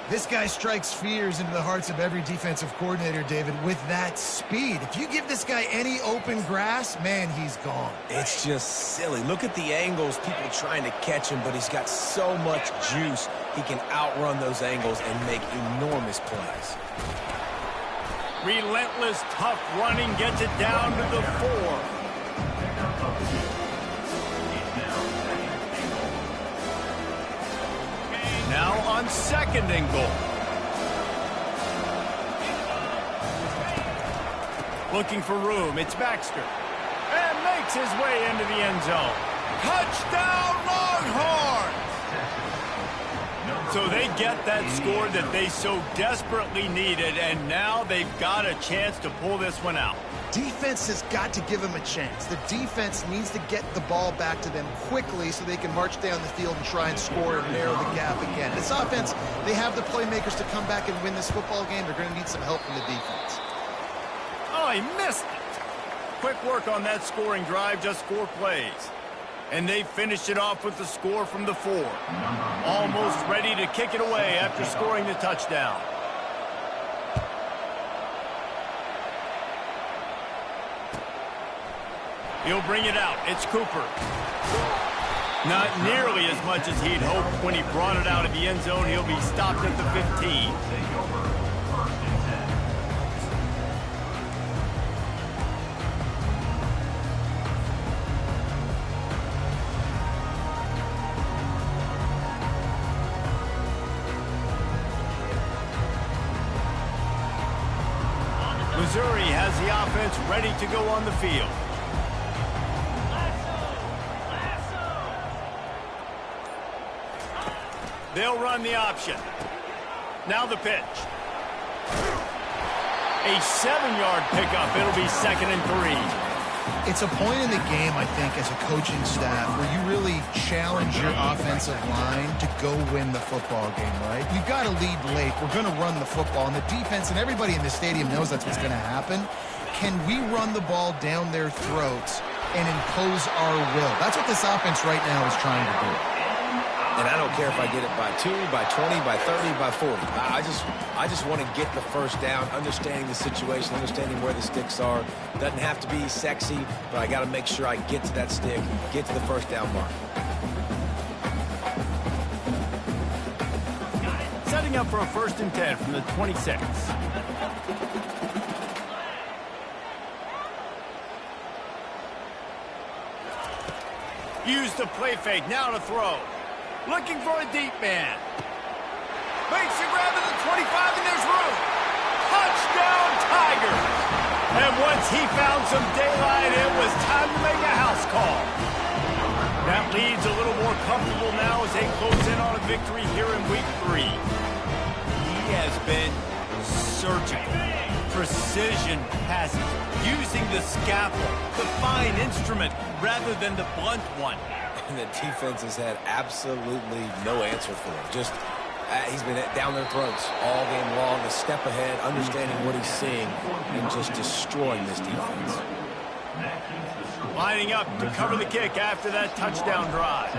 Speaker 3: This guy strikes fears into the hearts of every defensive coordinator, David, with that speed. If you give this guy any open grass, man, he's gone.
Speaker 2: It's just silly. Look at the angles, people trying to catch him, but he's got so much juice. He can outrun those angles and make enormous plays.
Speaker 1: Relentless, tough running gets it down to the 4. Now on 2nd and goal. Looking for room. It's Baxter. And makes his way into the end zone. Touchdown, Longhorns! So they get that score that they so desperately needed, and now they've got a chance to pull this one out.
Speaker 3: Defense has got to give them a chance. The defense needs to get the ball back to them quickly so they can march down the field and try and score and narrow the gap again. This offense, they have the playmakers to come back and win this football game. They're going to need some help from the defense.
Speaker 1: Oh, he missed it. Quick work on that scoring drive, just 4 plays. And they finished it off with the score from the 4. Almost ready to kick it away after scoring the touchdown. He'll bring it out. It's Cooper. Not nearly as much as he'd hoped when he brought it out of the end zone. He'll be stopped at the 15. Missouri has the offense ready to go on the field. They'll run the option. Now the pitch. A 7-yard pickup. It'll be 2nd and 3.
Speaker 3: It's a point in the game, I think, as a coaching staff where you really challenge your offensive line to go win the football game, right? We've got to lead late. We're going to run the football, and the defense and everybody in the stadium knows that's what's going to happen. Can we run the ball down their throats and impose our will? That's what this offense right now is trying to do.
Speaker 2: And I don't care if I get it by 2, by 20, by 30, by 40. I just want to get the first down, understanding the situation, understanding where the sticks are. Doesn't have to be sexy, but I got to make sure I get to that stick, get to the first down mark.
Speaker 1: Setting up for a 1st and 10 from the 26. Use the play fake, now to throw. Looking for a deep man. Makes the grab at the 25, and there's room. Touchdown, Tigers! And once he found some daylight, it was time to make a house call. That lead's a little more comfortable now as they close in on a victory here in Week 3. He has been surgical. Precision passes, using the scalpel, the fine instrument, rather than the blunt one.
Speaker 2: And the defense has had absolutely no answer for him. Just, he's been down their throats all game long, a step ahead, understanding what he's seeing, and just destroying this defense.
Speaker 1: Lining up to cover the kick after that touchdown drive.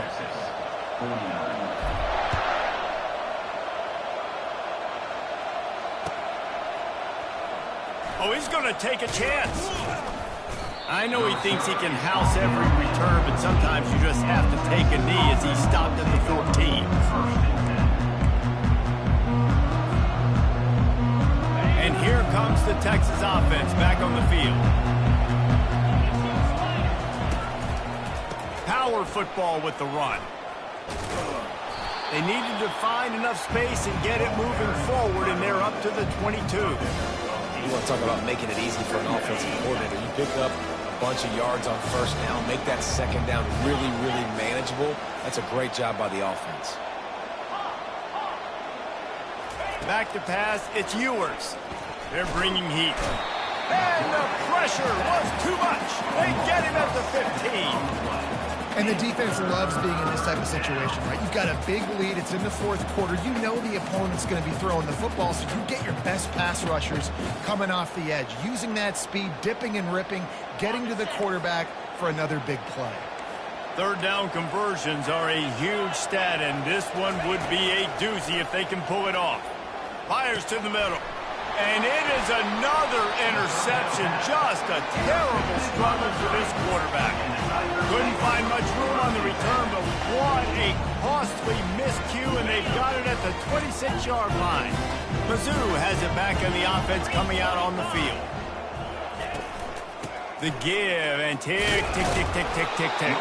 Speaker 1: Oh, he's going to take a chance. I know he thinks he can house every return, but sometimes you just have to take a knee as he stopped at the 14. And here comes the Texas offense back on the field. Power football with the run. They needed to find enough space and get it moving forward, and they're up to the 22.
Speaker 2: You want to talk about making it easy for an offensive coordinator. You pick up a bunch of yards on 1st down, make that 2nd down really, really manageable. That's a great job by the offense.
Speaker 1: Back to pass, it's Ewers. They're bringing heat. And the pressure was too much. They get him at the 15.
Speaker 3: And the defense loves being in this type of situation, right? You've got a big lead. It's in the 4th quarter. You know the opponent's going to be throwing the football, so you get your best pass rushers coming off the edge, using that speed, dipping and ripping, getting to the quarterback for another big play.
Speaker 1: 3rd down conversions are a huge stat, and this one would be a doozy if they can pull it off. Fires to the middle. And it is another interception. Just a terrible struggle for this quarterback. Couldn't find much room on the return, but what a costly miscue, and they've got it at the 26-yard line. Mizzou has it back on the offense coming out on the field. The give, and tick, tick, tick, tick, tick, tick, tick.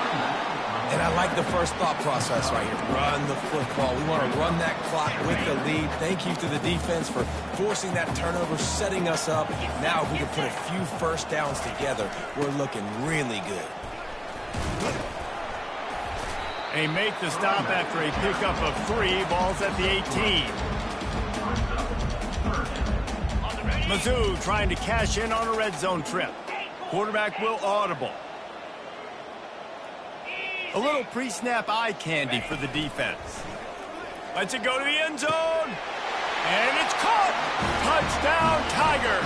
Speaker 2: And I like the first thought process right here. Run the football. We want to run that clock with the lead. Thank you to the defense for forcing that turnover, setting us up. Now if we can put a few 1st downs together, we're looking really good.
Speaker 1: They make the stop after a pickup of 3. Ball's at the 18. Mizzou trying to cash in on a red zone trip. Quarterback will audible. A little pre-snap eye candy for the defense. Lets it go to the end zone. And it's caught. Touchdown, Tigers.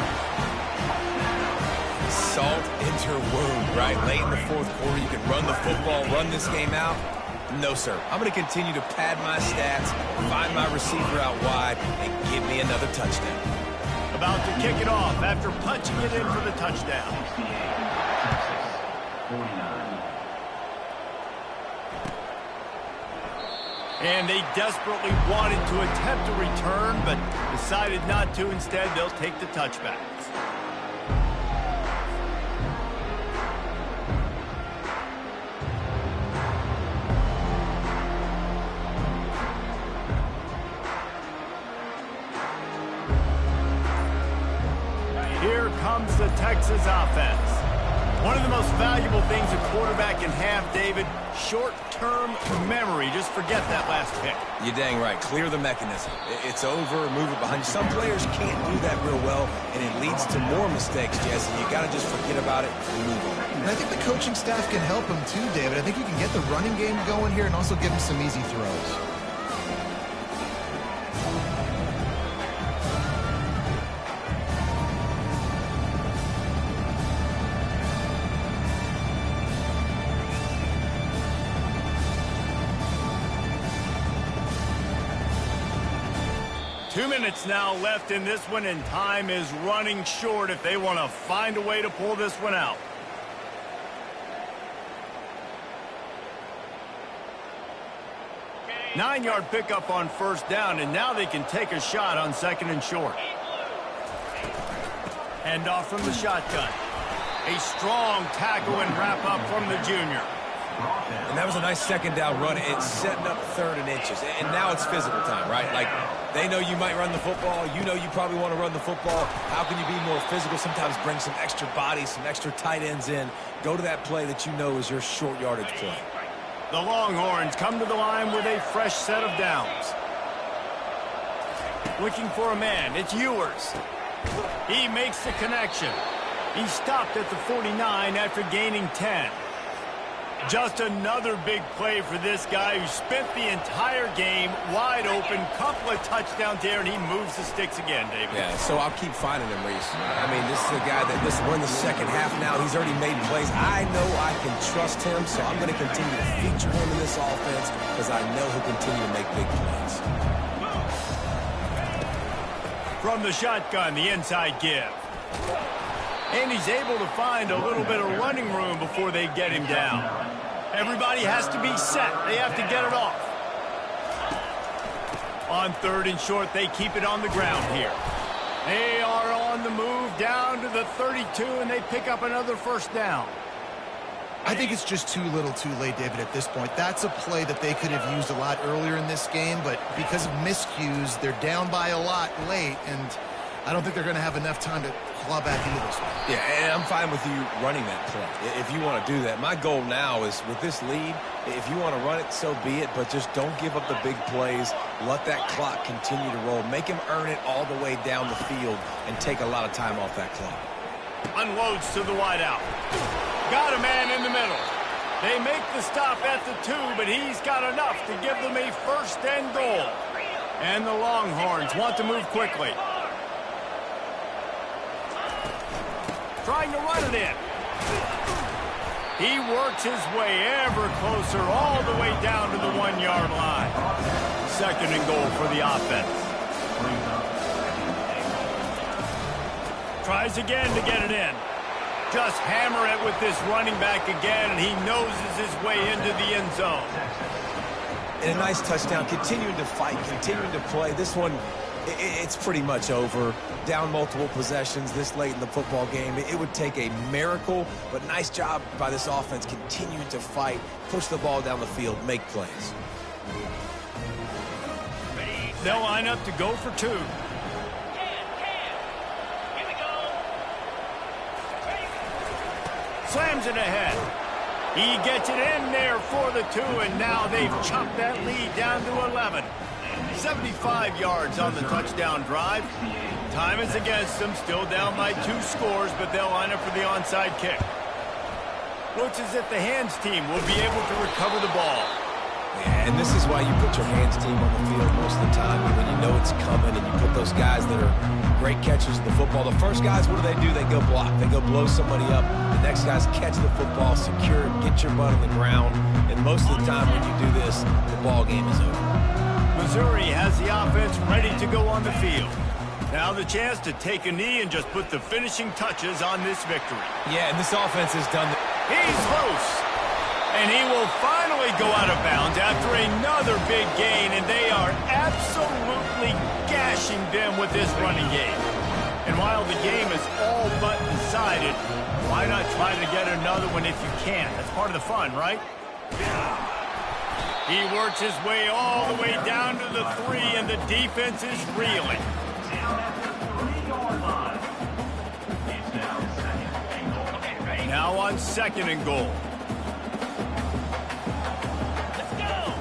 Speaker 2: Salt into your wound, right? Late in the 4th quarter, you can run the football, run this game out. No, sir. I'm going to continue to pad my stats, find my receiver out wide, and give me another touchdown.
Speaker 1: About to kick it off after punching it in for the touchdown. And they desperately wanted to attempt a return, but decided not to. Instead, they'll take the touchbacks. Here comes the Texas offense. One of the most valuable things a quarterback can have, David, short-term memory. Just forget that last pick.
Speaker 2: You're dang right. Clear the mechanism. It's over, move it behind you. Some players can't do that real well, and it leads to more mistakes, Jesse. You got to just forget about it and move on.
Speaker 3: And I think the coaching staff can help him too, David. I think you can get the running game going here and also give him some easy throws.
Speaker 1: 2 minutes now left in this one, and time is running short if they want to find a way to pull this one out.
Speaker 6: Okay.
Speaker 1: 9-yard pickup on first down, and now they can take a shot on second and short. Hand off from the shotgun. A strong tackle and wrap up from the junior.
Speaker 2: And that was a nice second down run. It's setting up 3rd and inches. And now it's physical time, right? Like, they know you might run the football. You know you probably want to run the football. How can you be more physical? Sometimes bring some extra bodies, some extra tight ends in. Go to that play that you know is your short yardage play.
Speaker 1: The Longhorns come to the line with a fresh set of downs. Looking for a man. It's Ewers. He makes the connection. He stopped at the 49 after gaining 10. Just another big play for this guy who spent the entire game wide open. Couple of touchdowns there, and he moves the sticks again, David.
Speaker 2: Yeah, so I'll keep finding him, Reese. I mean, this is a guy that, listen, we're in the second half now. He's already made plays. I know I can trust him, so I'm going to continue to feature him in this offense because I know he'll continue to make big plays.
Speaker 1: From the shotgun, the inside give. And he's able to find a little bit of running room before they get him down. Everybody has to be set. They have to get it off. On 3rd and short, they keep it on the ground here. They are on the move down to the 32, and they pick up another first down.
Speaker 3: I think it's just too little too late, David, at this point. That's a play that they could have used a lot earlier in this game, but because of miscues, they're down by a lot late, and I don't think they're going to have enough time to claw back into this one.
Speaker 2: Yeah, and I'm fine with you running that play if you want to do that. My goal now is with this lead, if you want to run it, so be it, but just don't give up the big plays. Let that clock continue to roll. Make him earn it all the way down the field and take a lot of time off that clock.
Speaker 1: Unloads to the wideout. Got a man in the middle. They make the stop at the 2, but he's got enough to give them a 1st and goal. And the Longhorns want to move quickly. Trying to run it in. He works his way ever closer all the way down to the 1-yard line. 2nd and goal for the offense. Tries again to get it in. Just hammer it with this running back again, and he noses his way into the end zone.
Speaker 2: And a nice touchdown. Continuing to fight, continuing to play. This one, it's pretty much over. Down multiple possessions this late in the football game. It would take a miracle, but nice job by this offense continuing to fight, push the ball down the field, make plays.
Speaker 1: They'll line up to go for 2.
Speaker 6: Here we go.
Speaker 1: Slams it ahead. He gets it in there for the 2, and now they've chopped that lead down to 11. 75 yards on the touchdown drive. Time is against them, still down by 2 scores, but they'll line up for the onside kick. Looks as if the hands team will be able to recover the ball.
Speaker 2: Yeah, and this is why you put your hands team on the field most of the time when you know it's coming, and you put those guys that are great catchers of the football. The first guys, what do? They go block. They go blow somebody up. The next guys catch the football, secure it, get your butt on the ground. And most of the time when you do this, the ball game is over.
Speaker 1: Missouri has the offense ready to go on the field. Now the chance to take a knee and just put the finishing touches on this victory.
Speaker 2: Yeah, and this offense has done that.
Speaker 1: He's loose. And he will finally go out of bounds after another big gain, and they are absolutely gashing them with this running game. And while the game is all but decided, why not try to get another one if you can? That's part of the fun, right? He works his way all the way down to the 3, and the defense is reeling. Now on 2nd and goal.
Speaker 6: Let's go.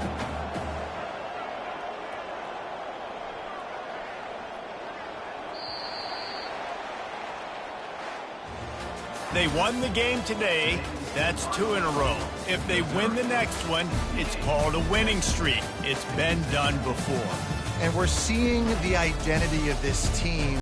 Speaker 1: They won the game today. That's 2 in a row. If they win the next one, it's called a winning streak. It's been done before.
Speaker 3: And we're seeing the identity of this team.